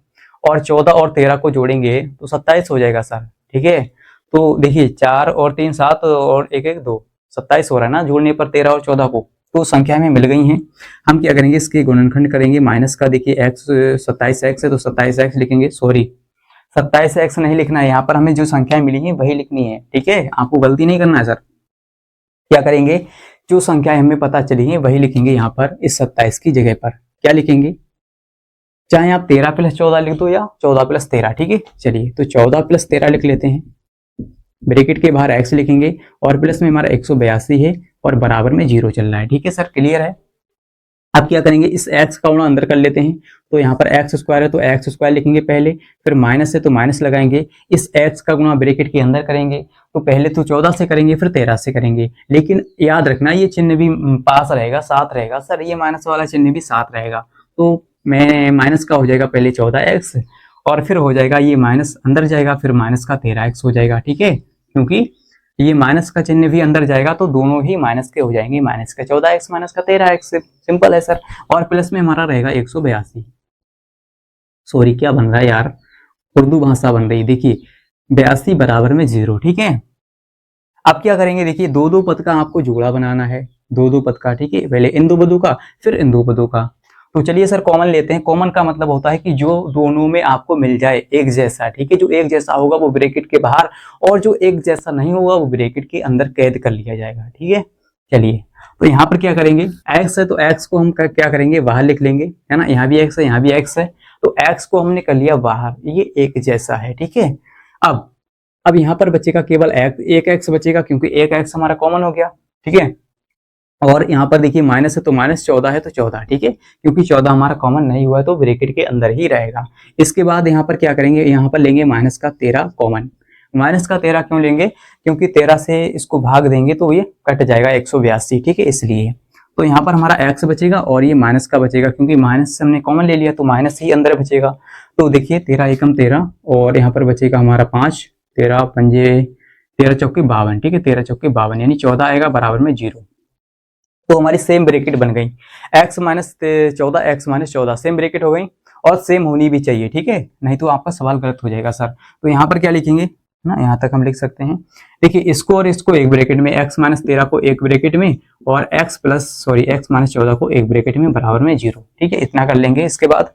और 14 और 13 को जोड़ेंगे तो 27 हो जाएगा सर, ठीक है। तो देखिए 4 और 3 7 और 1 1 2, 27 हो रहा है ना, जोड़ने पर 13 और 14 को, तो संख्या हमें मिल गई हैं। हम क्या करेंगे, इसके गुणनखंड करेंगे, माइनस का देखिए x 27x है तो 27x लिखेंगे, सॉरी 27x नहीं लिखना है, यहाँ पर हमें जो संख्याएं मिली है वही लिखनी है, ठीक है, आपको गलती नहीं करना है सर। क्या करेंगे, जो संख्याएं हमें पता चली है वही लिखेंगे यहाँ पर, इस 27 की जगह पर क्या लिखेंगे, चाहे आप 13 + 14 लिख दो या 14 + 13, ठीक है। चलिए तो 14 + 13 लिख लेते हैं, ब्रैकेट के बाहर x लिखेंगे और प्लस में हमारा 182 है और बराबर में 0 चल रहा है, ठीक है सर, क्लियर है। अब क्या करेंगे, इस x का गुणा अंदर कर लेते हैं, तो यहाँ पर x² है तो x² लिखेंगे पहले, फिर माइनस है तो माइनस लगाएंगे, इस x का गुणा ब्रैकेट के अंदर करेंगे, तो पहले तो 14 से करेंगे फिर 13 से करेंगे, लेकिन याद रखना ये चिन्ह भी पास रहेगा, साथ रहेगा सर, ये माइनस वाला चिन्ह भी साथ रहेगा, तो मैं माइनस का हो जाएगा पहले 14x और फिर हो जाएगा ये माइनस अंदर जाएगा, फिर माइनस का 13x हो जाएगा, ठीक है, क्योंकि ये माइनस का चिन्ह भी अंदर जाएगा तो दोनों ही माइनस के हो जाएंगे, माइनस का 14x माइनस का 13x, सिंपल है सर। और प्लस में हमारा रहेगा 182, सॉरी क्या बन रहा है यार, उर्दू भाषा बन रही, देखिए 82 बराबर में 0, ठीक है। अब क्या करेंगे, देखिए दो दो पद का आपको जोड़ा बनाना है, दो दो पद का, ठीक है, पहले इन दो पदों का फिर इन दो पदों का। तो चलिए सर कॉमन लेते हैं, कॉमन का मतलब होता है कि जो दोनों में आपको मिल जाए एक जैसा, ठीक है, जो एक जैसा होगा वो ब्रैकेट के बाहर और जो एक जैसा नहीं होगा वो ब्रैकेट के अंदर कैद कर लिया जाएगा, ठीक है। चलिए तो यहाँ पर क्या करेंगे, x है तो x को हम क्या करेंगे, बाहर लिख लेंगे, है ना, यहाँ भी x है यहाँ भी x है, तो x को हमने कर लिया बाहर, ये एक जैसा है, ठीक है। अब यहाँ पर बचेगा केवल एक x बचेगा, क्योंकि एक x हमारा कॉमन हो गया, ठीक है। और यहाँ पर देखिए माइनस है तो माइनस, 14 है तो 14, ठीक है, क्योंकि 14 हमारा कॉमन नहीं हुआ है तो ब्रैकेट के अंदर ही रहेगा। इसके बाद यहाँ पर क्या करेंगे, यहाँ पर लेंगे माइनस का 13 कॉमन, माइनस का 13 क्यों लेंगे, क्योंकि 13 से इसको भाग देंगे तो ये कट जाएगा 182, ठीक है, इसलिए। तो यहाँ पर हमारा x बचेगा और ये माइनस का बचेगा, क्योंकि माइनस से हमने कॉमन ले लिया तो माइनस ही अंदर बचेगा। तो देखिए 13 एकम 13 और यहाँ पर बचेगा हमारा 5, 13 पंजे 13 चौके 52, ठीक है, 13 चौके 52 यानी 14 आएगा बराबर में 0। तो हमारी सेम ब्रैकेट बन गई, x minus 14 x minus 14 same bracket हो गई, और सेम होनी भी चाहिए, ठीक है, नहीं तो आपका सवाल गलत हो जाएगा सर। तो यहाँ पर क्या लिखेंगे ना, यहाँ तक हम लिख सकते हैं, देखिए इसको और इसको एक ब्रैकेट में, x माइनस 13 को एक ब्रैकेट में और x माइनस 14 को एक ब्रैकेट में बराबर में 0, ठीक है, इतना कर लेंगे। इसके बाद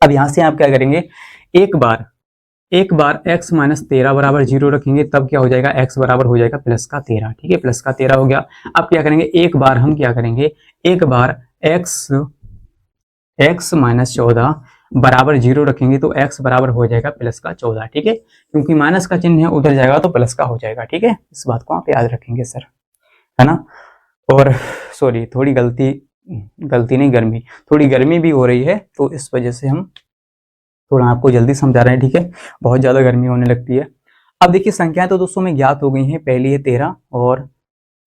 अब यहाँ से आप क्या करेंगे, एक बार x माइनस 13 बराबर 0 रखेंगे, तब क्या हो जाएगा, x बराबर हो जाएगा प्लस का 13, ठीक है, प्लस का 13 हो गया। अब क्या करेंगे, एक बार हम क्या करेंगे, एक बार x माइनस 14 बराबर 0 रखेंगे तो x बराबर हो जाएगा प्लस का 14, ठीक है, क्योंकि माइनस का चिन्ह है उधर जाएगा तो प्लस का हो जाएगा, ठीक है, इस बात को आप याद रखेंगे सर, है ना। और सॉरी थोड़ी गलती नहीं, थोड़ी गर्मी भी हो रही है तो इस वजह से हम थोड़ा आपको जल्दी समझा रहे हैं, ठीक है, बहुत ज्यादा गर्मी होने लगती है। अब देखिए संख्याएं तो दोस्तों में ज्ञात हो गई हैं, पहली है 13 और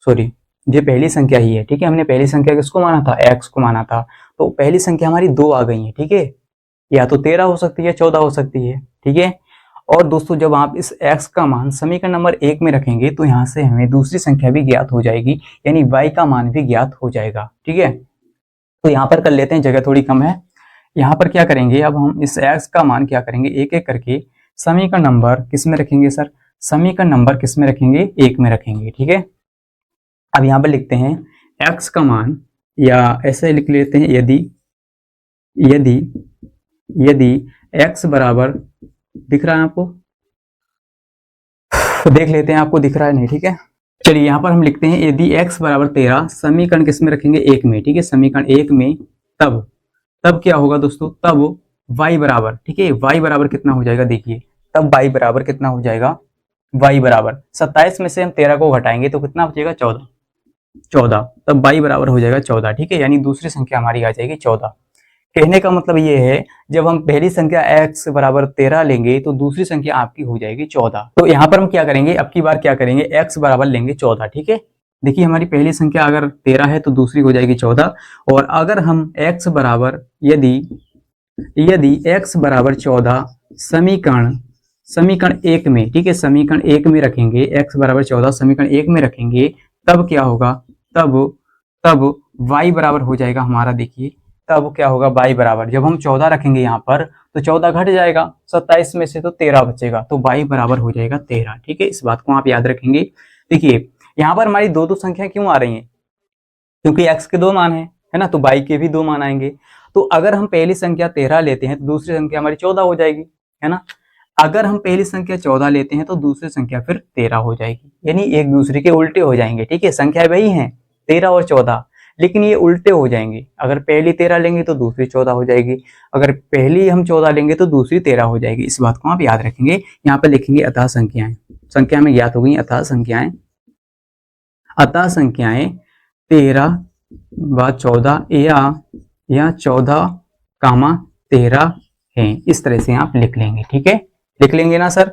सॉरी ये पहली संख्या ही है, ठीक है, हमने पहली संख्या किसको माना था, x को माना था, तो पहली संख्या हमारी 2 आ गई है, ठीक है, या तो 13 हो सकती है, 14 हो सकती है, ठीक है। और दोस्तों जब आप इस x का मान समीकरण नंबर 1 में रखेंगे तो यहाँ से हमें दूसरी संख्या भी ज्ञात हो जाएगी, यानी y का मान भी ज्ञात हो जाएगा, ठीक है। तो यहाँ पर कर लेते हैं, जगह थोड़ी कम है। यहाँ पर क्या करेंगे, अब हम इस x का मान क्या करेंगे, एक एक करके समीकरण नंबर किस में रखेंगे सर, समीकरण नंबर किस में रखेंगे, 1 में रखेंगे, ठीक है। अब यहाँ पर लिखते हैं x का मान, या ऐसे लिख लेते हैं, यदि यदि यदि x बराबर, दिख रहा है आपको, तो देख लेते हैं आपको दिख रहा है नहीं, ठीक है। चलिए यहाँ पर हम लिखते हैं यदि x बराबर 13, समीकरण किस में रखेंगे, 1 में, ठीक है। समीकरण 1 में तब तब क्या होगा दोस्तों, तब y बराबर, ठीक है, y बराबर कितना हो जाएगा, देखिए तब y बराबर कितना हो जाएगा, y बराबर 27 में से हम 13 को घटाएंगे तो कितना बचेगा, 14, तब y बराबर हो जाएगा 14, ठीक है। यानी दूसरी संख्या हमारी आ जाएगी 14। कहने का मतलब ये है, जब हम पहली संख्या x बराबर 13 लेंगे तो दूसरी संख्या आपकी हो जाएगी 14। तो यहाँ पर हम क्या करेंगे, अब की बार क्या करेंगे, x बराबर लेंगे 14, ठीक है। देखिए हमारी पहली संख्या अगर 13 है तो दूसरी हो जाएगी 14, और अगर हम x बराबर, यदि x बराबर 14 समीकरण 1 में, ठीक है, समीकरण 1 में रखेंगे, x बराबर 14 समीकरण 1 में रखेंगे, तब क्या होगा, तब y बराबर हो जाएगा हमारा, देखिए तब क्या होगा, y बराबर, जब हम 14 रखेंगे यहाँ पर तो 14 घट जाएगा 27 में से, तो 13 बचेगा, तो y बराबर हो जाएगा 13, ठीक है। इस बात को आप याद रखेंगे। देखिए यहाँ पर हमारी दो संख्या क्यों आ रही है, क्योंकि x के 2 मान है ना, तो y के भी 2 मान आएंगे। तो अगर हम पहली संख्या 13 लेते हैं तो दूसरी संख्या हमारी 14 हो जाएगी, है ना। अगर हम पहली संख्या 14 लेते हैं तो दूसरी संख्या फिर 13 हो जाएगी, यानी एक दूसरे के उल्टे हो जाएंगे, ठीक है। संख्या वही है 13 और 14, लेकिन ये उल्टे हो जाएंगे। अगर पहली 13 लेंगे तो दूसरी 14 हो जाएगी, अगर पहली हम 14 लेंगे तो दूसरी 13 हो जाएगी। इस बात को आप याद रखेंगे। यहाँ पर लिखेंगे अतः संख्याएं, संख्या में ज्ञात हो गई अतः संख्याएं 13 व 14 या 14, 13 है। इस तरह से आप लिख लेंगे, ठीक है, लिख लेंगे ना सर,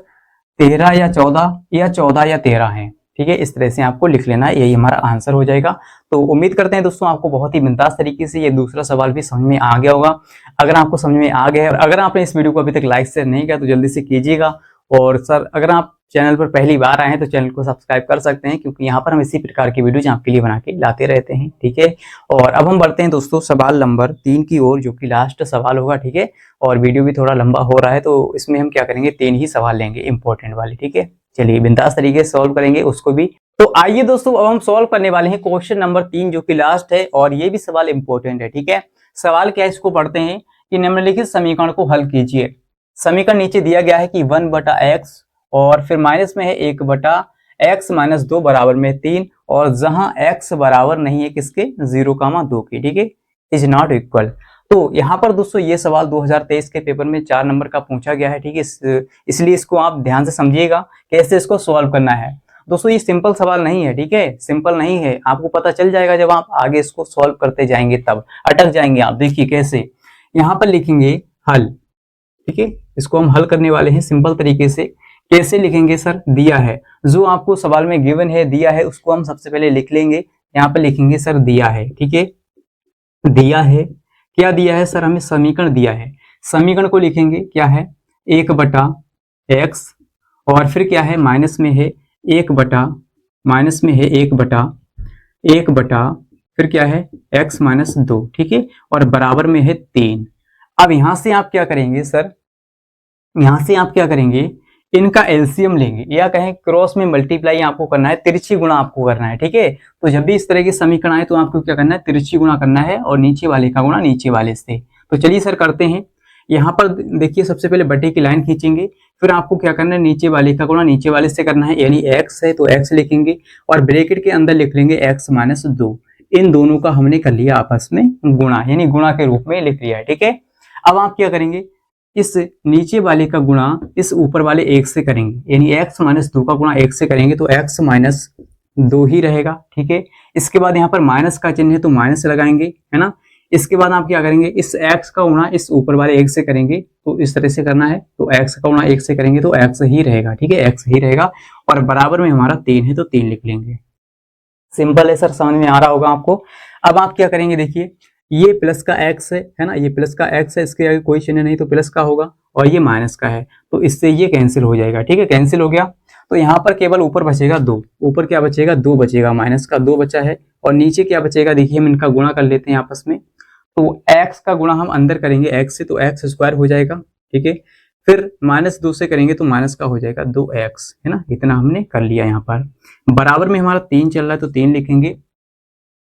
13 या 14 या 14 या 13 है, ठीक है। इस तरह से आपको लिख लेना है, यही हमारा आंसर हो जाएगा। तो उम्मीद करते हैं दोस्तों आपको बहुत ही बिंदास तरीके से ये दूसरा सवाल भी समझ में आ गया होगा। अगर आपको समझ में आ गया है, अगर आपने इस वीडियो को अभी तक लाइक शेयर नहीं किया तो जल्दी से कीजिएगा। और सर अगर आप चैनल पर पहली बार आए हैं तो चैनल को सब्सक्राइब कर सकते हैं, क्योंकि यहाँ पर हम इसी प्रकार की वीडियोज आपके लिए बना के लाते रहते हैं, ठीक है। और अब हम बढ़ते हैं दोस्तों सवाल नंबर 3 की ओर, जो कि लास्ट सवाल होगा, ठीक है। और वीडियो भी थोड़ा लंबा हो रहा है तो इसमें हम क्या करेंगे, 3 ही सवाल लेंगे इंपॉर्टेंट वाले, ठीक है। चलिए बिंदास तरीके से सॉल्व करेंगे उसको भी। तो आइए दोस्तों अब हम सॉल्व करने वाले हैं क्वेश्चन नंबर 3, जो कि लास्ट है, और ये भी सवाल इंपॉर्टेंट है, ठीक है। सवाल क्या है, इसको पढ़ते हैं कि निम्नलिखित समीकरण को हल कीजिए। समीकरण नीचे दिया गया है कि 1/x और फिर माइनस में है 1/x - 2 बराबर में 3, और जहां x बराबर नहीं है किसके, 0,2 के, ठीक है, इज नॉट इक्वल। तो यहाँ पर दोस्तों ये सवाल 2023 के पेपर में 4 नंबर का पूछा गया है, ठीक है। इसलिए इसको आप ध्यान से समझिएगा कैसे इसको सॉल्व करना है। दोस्तों ये सिंपल सवाल नहीं है, ठीक है, सिंपल नहीं है, आपको पता चल जाएगा जब आप आगे इसको सॉल्व करते जाएंगे, तब अटक जाएंगे आप। देखिए कैसे, यहाँ पर लिखेंगे हल, ठीक है, इसको हम हल करने वाले हैं सिंपल तरीके से। कैसे लिखेंगे सर, दिया है, जो आपको सवाल में गिवन है, दिया है, उसको हम सबसे पहले लिख लेंगे। यहाँ पर लिखेंगे सर दिया है, ठीक है, दिया है, क्या दिया है सर, हमें समीकरण दिया है, समीकरण को लिखेंगे क्या है, 1/x, और फिर क्या है, माइनस में है 1 बटा, फिर क्या है x - 2, ठीक है, और बराबर में है 3। अब यहां से आप क्या करेंगे सर, यहां से आप क्या करेंगे, इनका एलसीएम लेंगे, या कहें क्रॉस में मल्टीप्लाई आपको करना है, तिरछी गुणा आपको करना है, ठीक है। तो जब भी इस तरह के समीकरण आए तो आपको क्या करना है, तिरछी गुणा करना है, और नीचे वाले का गुणा नीचे वाले से। तो चलिए सर करते हैं। यहाँ पर देखिए सबसे पहले बटे की लाइन खींचेंगे, फिर आपको क्या करना है, नीचे वाले का गुणा नीचे वाले से करना है, यानी x है तो x लिखेंगे, और ब्रैकेट के अंदर लिख लेंगे x - 2। इन दोनों का हमने कर लिया आपस में गुणा, यानी गुणा के रूप में लिख लिया है, ठीक है। अब आप क्या करेंगे, इस नीचे वाले का गुणा इस ऊपर वाले 1 से करेंगे, यानी x - 2 का गुणा 1 से करेंगे तो x - 2 ही रहेगा, ठीक है। इसके बाद यहाँ पर माइनस का चिन्ह है तो माइनस लगाएंगे, है ना। इसके बाद आप क्या करेंगे, इस x का गुणा इस ऊपर वाले 1 से करेंगे, तो इस तरह से करना है, तो x का गुणा 1 से करेंगे तो x ही रहेगा, ठीक है, x ही रहेगा, और बराबर में हमारा 3 है तो 3 लिख लेंगे। सिंपल है सर, समझ में आ रहा होगा आपको। अब आप क्या करेंगे, देखिए ये प्लस का एक्स है ना, ये प्लस का एक्स है, इसके आगे कोई चिन्ह नहीं तो प्लस का होगा, और ये माइनस का है तो इससे ये कैंसिल हो जाएगा। ठीक है, कैंसिल हो गया तो यहाँ पर केवल ऊपर बचेगा 2, ऊपर क्या बचेगा 2 बचेगा, माइनस का 2 बचा है, और नीचे क्या बचेगा देखिए, हम इनका गुणा कर लेते हैं आपस में। तो x का गुणा हम अंदर करेंगे x से तो x स्क्वायर हो जाएगा। ठीक है, फिर -2 से करेंगे तो माइनस का हो जाएगा 2x, है ना, इतना हमने कर लिया। यहाँ पर बराबर में हमारा 3 चल रहा है तो 3 लिखेंगे।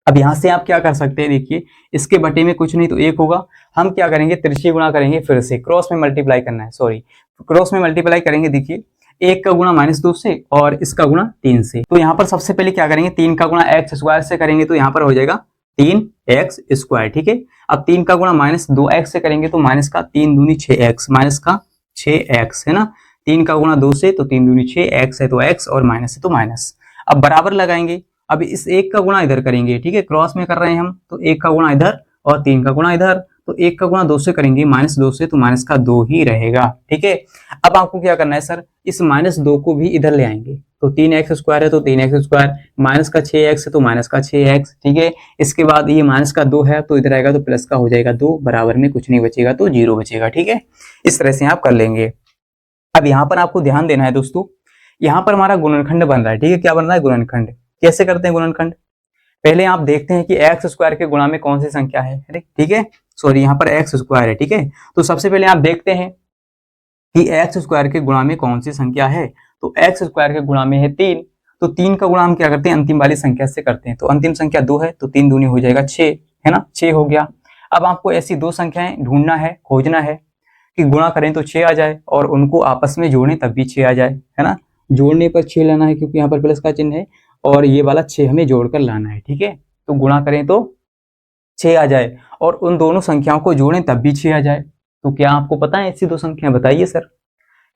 अब यहाँ से आप क्या कर सकते हैं, देखिए इसके बटे में कुछ नहीं तो 1 होगा, हम क्या करेंगे त्रिची गुणा करेंगे, फिर से क्रॉस में मल्टीप्लाई करना है, सॉरी क्रॉस में मल्टीप्लाई करेंगे। देखिए 1 का गुणा -2 से और इसका गुणा 3 से, तो यहाँ पर सबसे पहले क्या करेंगे 3 का गुणा x स्क्वायर से करेंगे तो यहाँ पर हो जाएगा 3x स्क्वायर। ठीक है, अब 3 का गुणा -2x से करेंगे तो माइनस का 3 दूनी 6x, माइनस का 6x है ना, 3 का गुणा 2 से तो 3 दूनी 6x है तो x, और माइनस है तो माइनस। अब बराबर लगाएंगे, अब इस 1 का गुणा इधर करेंगे। ठीक है, क्रॉस में कर रहे हैं हम तो 1 का गुणा इधर और 3 का गुणा इधर, तो 1 का गुणा 2 से करेंगे, -2 से तो माइनस का 2 ही रहेगा। ठीक है, अब आपको क्या करना है सर, इस -2 को भी इधर ले आएंगे, तो 3x स्क्वायर है तो 3x स्क्वायर, माइनस का 6x है तो माइनस का 6x। ठीक है, इसके बाद ये माइनस का 2 है तो इधर आएगा तो प्लस का हो जाएगा 2, बराबर में कुछ नहीं बचेगा तो 0 बचेगा। ठीक है, इस तरह से आप कर लेंगे। अब यहाँ पर आपको ध्यान देना है दोस्तों, यहाँ पर हमारा गुणनखंड बन रहा है। ठीक है, क्या बन रहा है गुणनखंड, कैसे करते हैं गुणनखंड, पहले आप देखते हैं कि x स्क्वायर के गुणा में कौन सी संख्या है। ठीक है, सॉरी यहाँ पर x स्क्वायर है। ठीक है, तो सबसे पहले आप देखते हैं कि x स्क्वायर के गुणा में कौन सी संख्या है, तो x स्क्वायर के गुणा में है 3, तो 3 का गुणा हम क्या करते हैं अंतिम वाली संख्या से करते हैं, तो अंतिम संख्या 2 है तो 3 दूनी हो जाएगा 6, है ना, 6 हो गया। अब आपको ऐसी 2 संख्याएं ढूंढना है, खोजना है कि गुणा करें तो 6 आ जाए और उनको आपस में जोड़ें तब भी 6 आ जाए, है ना, जोड़ने पर 6 लाना है क्योंकि यहाँ पर प्लस का चिन्ह है, और ये वाला 6 हमें जोड़कर लाना है। ठीक है, तो गुणा करें तो 6 आ जाए और उन दोनों संख्याओं को जोड़ें तब भी 6 आ जाए। तो क्या आपको पता है ऐसी 2 संख्याएं, बताइए सर,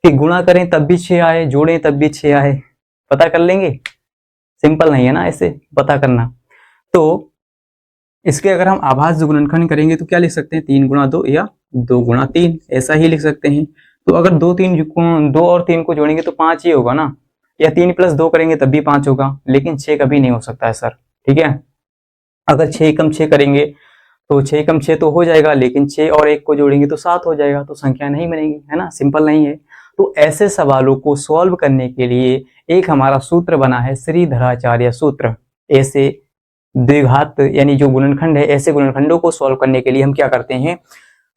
कि गुणा करें तब भी 6 आए, जोड़ें तब भी 6 आए, पता कर लेंगे, सिंपल नहीं है ना ऐसे पता करना। तो इसके अगर हम आभाज्य गुणनखंड करेंगे तो क्या लिख सकते हैं, 3 गुणा 2 या 2 गुणा 3, ऐसा ही लिख सकते हैं। तो अगर 2 और 3 को जोड़ेंगे तो 5 ही होगा ना, या 3 + 2 करेंगे तब भी 5 होगा, लेकिन 6 कभी नहीं हो सकता है सर। ठीक है, अगर 6 कम 6 करेंगे तो 6 कम 6 तो हो जाएगा, लेकिन 6 और 1 को जोड़ेंगे तो 7 हो जाएगा, तो संख्या नहीं बनेगी, है ना, सिंपल नहीं है। तो ऐसे सवालों को सॉल्व करने के लिए एक हमारा सूत्र बना है श्रीधराचार्य सूत्र। ऐसे द्विघात यानी जो गुणनखंड है, ऐसे गुणनखंडों को सॉल्व करने के लिए हम क्या करते हैं,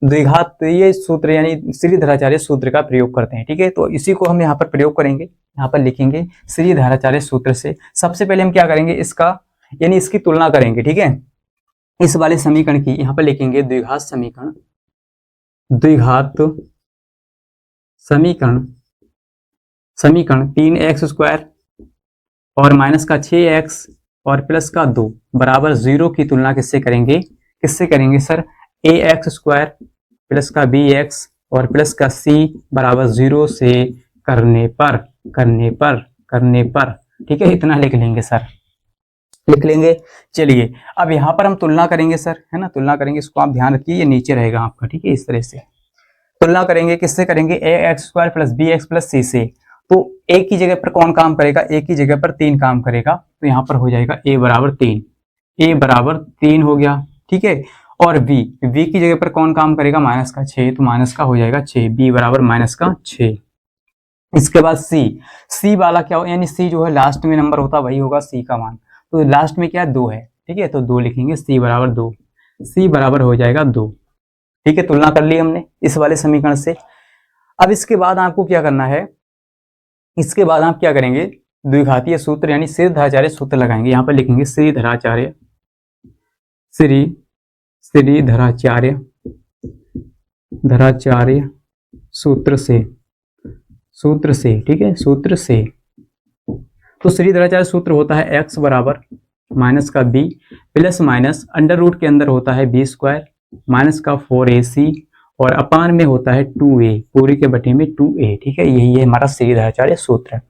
द्विघात ये सूत्र यानी श्रीधराचार्य सूत्र का प्रयोग करते हैं। ठीक है, तो इसी को हम यहाँ पर प्रयोग करेंगे, यहाँ पर लिखेंगे श्रीधराचार्य सूत्र से। सबसे पहले हम क्या करेंगे, इसका यानी इसकी तुलना करेंगे। ठीक है, इस वाले समीकरण की यहाँ पर लिखेंगे द्विघात समीकरण, द्विघात समीकरण, समीकरण 3x स्क्वायर और माइनस का 6x और प्लस का 2 बराबर 0 की तुलना किससे करेंगे, किससे करेंगे सर, ax स्क्वायर प्लस का bx और प्लस का c बराबर 0 से करने पर, करने पर, करने पर। ठीक है, इतना लिख लेंगे सर, लिख लेंगे। चलिए अब यहाँ पर हम तुलना करेंगे सर, है ना, तुलना करेंगे, इसको आप ध्यान रखिए, ये नीचे रहेगा आपका। ठीक है, इस तरह से तुलना करेंगे, किससे करेंगे, ax square plus bx plus c से। तो एक की जगह पर कौन काम करेगा, एक की जगह पर 3 काम करेगा, तो यहाँ पर हो जाएगा a बराबर 3, a बराबर 3 हो गया। ठीक है, और b की जगह पर कौन काम करेगा, माइनस का 6, तो माइनस का हो जाएगा 6, b बराबर माइनस का 6। इसके बाद c वाला क्या हो, यानी c जो है लास्ट में नंबर होता वही होगा c का मान, तो लास्ट में क्या है 2 है। ठीक है, तो 2 लिखेंगे, c बराबर 2, c बराबर हो जाएगा 2। ठीक है, तुलना कर ली हमने इस वाले समीकरण से। अब इसके बाद आपको क्या करना है, इसके बाद आप क्या करेंगे, द्विघातीय सूत्र यानी श्रीधराचार्य सूत्र लगाएंगे। यहाँ पर लिखेंगे श्रीधराचार्य, श्रीधराचार्य धराचार्य सूत्र से, सूत्र से। ठीक है, सूत्र से। तो श्रीधराचार्य सूत्र होता है x बराबर माइनस का b plus minus under root के अंदर होता है b स्क्वायर माइनस का 4ac और अपान में होता है 2a, पूरी के बटे में 2a। ठीक है, यही है हमारा श्रीधराचार्य सूत्र।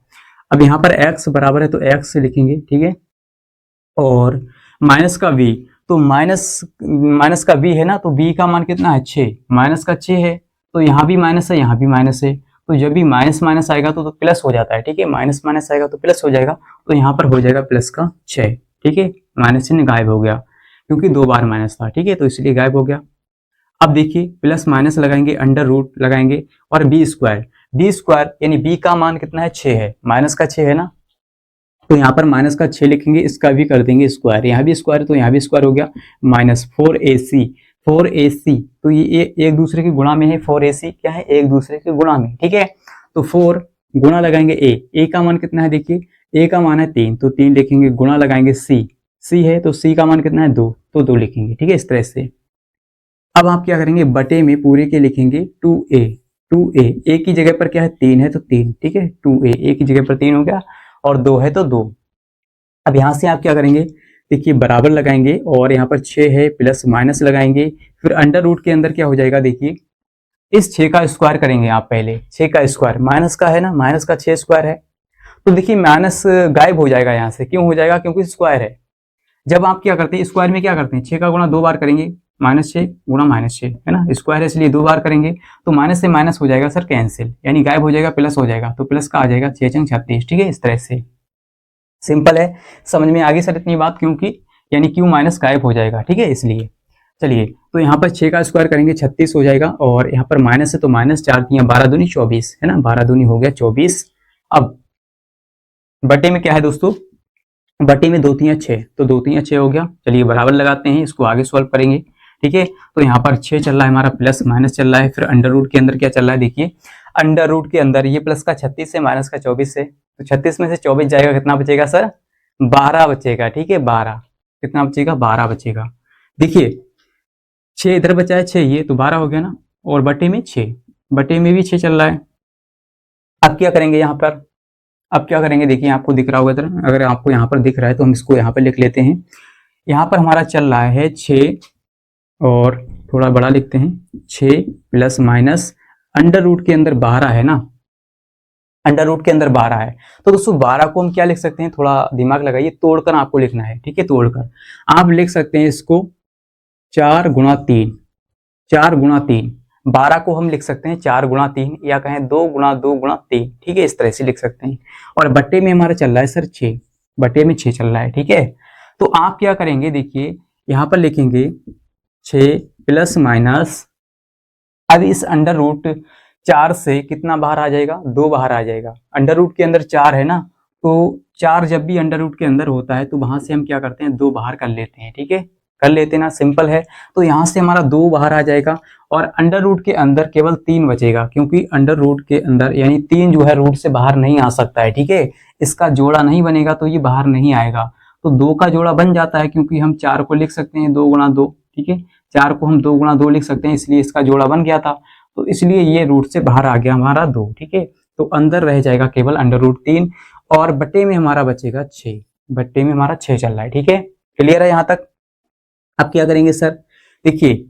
अब यहाँ पर x बराबर है तो x से लिखेंगे। ठीक है, और माइनस का v, तो माइनस का v है ना, तो v का मान कितना है 6, माइनस का 6 है, तो यहाँ भी माइनस है, यहाँ भी माइनस है, तो जब भी माइनस माइनस आएगा तो प्लस हो जाता है। ठीक है, माइनस माइनस आएगा तो प्लस हो जाएगा, तो यहाँ पर हो जाएगा प्लस का 6। ठीक है, माइनस चिन्ह गायब हो गया। क्योंकि 2 बार माइनस था, ठीक है, तो इसलिए गायब हो गया। अब देखिए प्लस माइनस लगाएंगे, अंडर रूट लगाएंगे और बी स्क्वायर यानी बी का मान कितना है 6 है, माइनस का 6 है ना, तो यहाँ पर माइनस का 6 लिखेंगे, इसका भी कर देंगे स्क्वायर, यहाँ भी स्क्वायर तो यहाँ भी स्क्वायर हो गया, माइनस 4ac तो ये एक दूसरे के गुणा में है, 4ac क्या है एक दूसरे के गुणा में, ठीक है। तो 4 गुणा लगाएंगे ए का मान कितना है, देखिए ए का मान है 3 तो 3 लिखेंगे, गुणा लगाएंगे सी है तो सी का मान कितना है 2 तो 2 लिखेंगे, ठीक है, इस तरह से। अब आप क्या करेंगे, बटे में पूरे के लिखेंगे 2a ए की जगह पर क्या है 3 है तो 3, ठीक है, 2a ए की जगह पर 3 हो गया और 2 है तो 2। अब यहां से आप क्या करेंगे, देखिए बराबर लगाएंगे और यहाँ पर 6 है प्लस माइनस लगाएंगे, फिर अंडर रूट के अंदर क्या हो जाएगा, देखिए इस 6 का स्क्वायर करेंगे आप, पहले 6 का स्क्वायर माइनस का है ना, माइनस का 6 स्क्वायर है, तो देखिए माइनस गायब हो जाएगा यहाँ से, क्यों हो जाएगा, क्योंकि स्क्वायर है। जब आप क्या करते हैं स्क्वायर में क्या करते हैं, 6 का गुणा 2 बार करेंगे, -6 गुणा -6 है ना, स्क्वायर है इसलिए 2 बार करेंगे, तो माइनस से माइनस हो जाएगा सर कैंसिल, यानी गायब हो जाएगा, प्लस हो जाएगा, तो प्लस का आ जाएगा 6 छंग 36, ठीक है, इस तरह से सिंपल है, समझ में आ गई सर इतनी बात, क्योंकि यानी क्यू माइनस गायब हो जाएगा, ठीक है, इसलिए। चलिए तो यहाँ पर 6 का स्क्वायर करेंगे 36 हो जाएगा, और यहाँ पर माइनस है तो माइनस 4 दिया 12 दूनी 24 है ना, 12 दूनी हो गया 24। अब बटे में क्या है दोस्तों, बटे में 2 3 6 तो 2 3 6 हो गया, चलिए बराबर लगाते हैं, इसको आगे सॉल्व करेंगे, ठीक है। तो यहाँ पर 6 चल रहा है हमारा, प्लस माइनस चल रहा है, फिर अंडर रूट के अंदर क्या चल रहा है, देखिए अंडर रूट के अंदर ये प्लस का 36 है, माइनस का 24 है, तो 36 में से 24 जाएगा, कितना बचेगा सर 12 बचेगा, ठीक है, 12 कितना बचेगा 12 बचेगा। देखिए 6 इधर बचा है 6 ये तो 12 हो गया ना, और बटे में 6, बटे में भी 6 चल रहा है। अब क्या करेंगे यहाँ पर, अब क्या करेंगे, देखिए आपको दिख रहा होगा इधर, अगर आपको यहाँ पर दिख रहा है तो हम इसको यहाँ पर लिख लेते हैं। यहाँ पर हमारा चल रहा है 6 और थोड़ा बड़ा लिखते हैं 6 प्लस माइनस अंडर रूट के अंदर 12 है ना, अंडर रूट के अंदर 12 है, तो दोस्तों 12 को हम क्या लिख सकते हैं, थोड़ा दिमाग लगाइए, तोड़कर आपको लिखना है, ठीक है, तोड़कर आप लिख सकते हैं इसको 4 गुणा 3, 4 गुणा 3, 12 को हम लिख सकते हैं 4 गुणा 3 या कहें 2 गुणा 2 गुणा 3, ठीक है, इस तरह से लिख सकते हैं। और बट्टे में हमारा चल रहा है सर 6, बट्टे में 6 चल रहा है, ठीक है। तो आप क्या करेंगे, देखिए यहाँ पर लिखेंगे 6 प्लस माइनस, अब इस अंडर रूट 4 से कितना बाहर आ जाएगा, 2 बाहर आ जाएगा, अंडर रूट के अंदर 4 है ना, तो 4 जब भी अंडर रूट के अंदर होता है तो वहां से हम क्या करते हैं 2 बाहर कर लेते हैं, ठीक है, कर लेते ना, सिंपल है। तो यहाँ से हमारा 2 बाहर आ जाएगा और अंडर रूट के अंदर केवल 3 बचेगा, क्योंकि अंडर रूट के अंदर यानी 3 जो है रूट से बाहर नहीं आ सकता है, ठीक है, इसका जोड़ा नहीं बनेगा तो ये बाहर नहीं आएगा, तो 2 का जोड़ा बन जाता है, क्योंकि हम 4 को लिख सकते हैं 2 गुणा 2, ठीक है, 4 को हम 2 गुणा 2 लिख सकते हैं, इसलिए इसका जोड़ा बन गया था, तो इसलिए ये रूट से बाहर आ गया हमारा 2, ठीक है, तो अंदर रह जाएगा केवल अंडर रूट 3 और बट्टे में हमारा बचेगा 6, बट्टे में हमारा 6 चल रहा है, ठीक है, क्लियर है यहाँ तक। अब क्या करेंगे सर, देखिए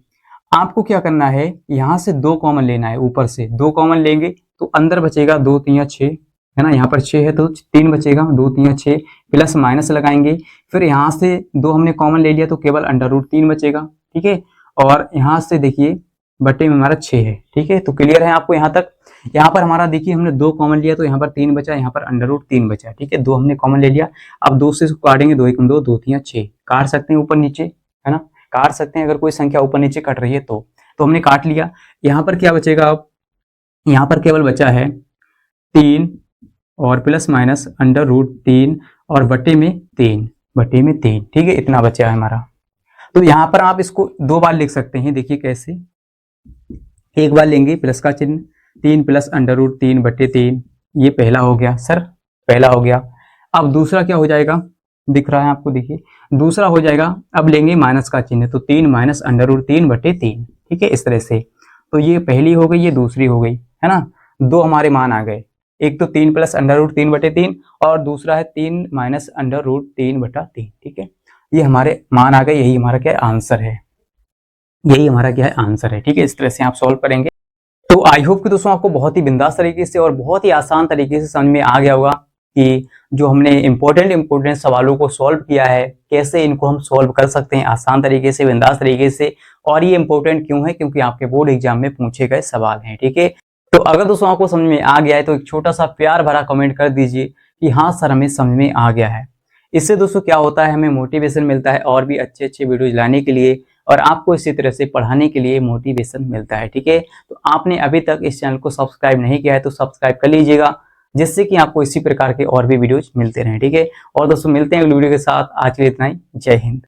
आपको क्या करना है, यहाँ से 2 कॉमन लेना है, ऊपर से 2 कॉमन लेंगे तो अंदर बचेगा 2 3 6 है ना, यहाँ पर 6 है तो 3 बचेगा, 2 3 6 प्लस माइनस लगाएंगे, फिर यहाँ से 2 हमने कॉमन ले लिया तो केवल अंडर रूट 3 बचेगा, ठीक है, और यहाँ से देखिए बटे में हमारा 6 है, ठीक है, तो क्लियर है आपको यहाँ तक। यहाँ पर हमारा देखिए हमने 2 कॉमन लिया तो यहाँ पर 3 बचा, यहाँ पर अंडर रूट 3 बचा, ठीक है, 2 हमने कॉमन ले लिया, अब 2 से इसको काटेंगे, 2 1 2 2 3 6 काट सकते हैं ऊपर नीचे, है ना, काट सकते हैं अगर कोई संख्या ऊपर नीचे कट रही है तो हमने काट लिया। यहाँ पर क्या बचेगा, अब यहाँ पर केवल बचा है 3 और प्लस माइनस अंडर रूट 3 और बटे में 3, बटे में 3, ठीक है, इतना बचा है हमारा। तो यहाँ पर आप इसको 2 बार लिख सकते हैं, देखिए कैसे, एक बार लेंगे प्लस का चिन्ह, 3 प्लस अंडर रूट 3 बटे 3, ये पहला हो गया सर, पहला हो गया। अब दूसरा क्या हो जाएगा, दिख रहा है आपको, देखिए दूसरा हो जाएगा, अब लेंगे माइनस का चिन्ह, तो 3 माइनस अंडर रूट 3 बटे 3, ठीक है, इस तरह से, तो ये पहली हो गई, ये दूसरी हो गई, है ना, 2 हमारे मान आ गए, एक तो 3 प्लस अंडर रूट 3 बटे 3 और दूसरा है 3 माइनस अंडर रूट 3 बटा 3, ठीक है, ये हमारे मान आ गए, यही हमारा क्या आंसर है, यही हमारा क्या है आंसर है, ठीक है, इस तरह से आप सॉल्व करेंगे। तो आई होप कि दोस्तों आपको बहुत ही बिंदास तरीके से और बहुत ही आसान तरीके से समझ में आ गया होगा कि जो हमने इंपॉर्टेंट सवालों को सॉल्व किया है, कैसे इनको हम सॉल्व कर सकते हैं आसान तरीके से, बिंदास तरीके से, और ये इंपॉर्टेंट क्यों है, क्योंकि आपके बोर्ड एग्जाम में पूछे गए सवाल हैं, ठीक है। तो अगर दोस्तों आपको समझ में आ गया है तो एक छोटा सा प्यार भरा कमेंट कर दीजिए कि हाँ सर हमें समझ में आ गया है। इससे दोस्तों क्या होता है, हमें मोटिवेशन मिलता है और भी अच्छे अच्छे वीडियोज लाने के लिए, और आपको इसी तरह से पढ़ाने के लिए मोटिवेशन मिलता है। ठीक है, तो आपने अभी तक इस चैनल को सब्सक्राइब नहीं किया है तो सब्सक्राइब कर लीजिएगा, जिससे कि आपको इसी प्रकार के और भी वीडियोज मिलते रहें। ठीक है, और दोस्तों मिलते हैं अगली वीडियो के साथ। आज के लिए इतना ही। जय हिंद।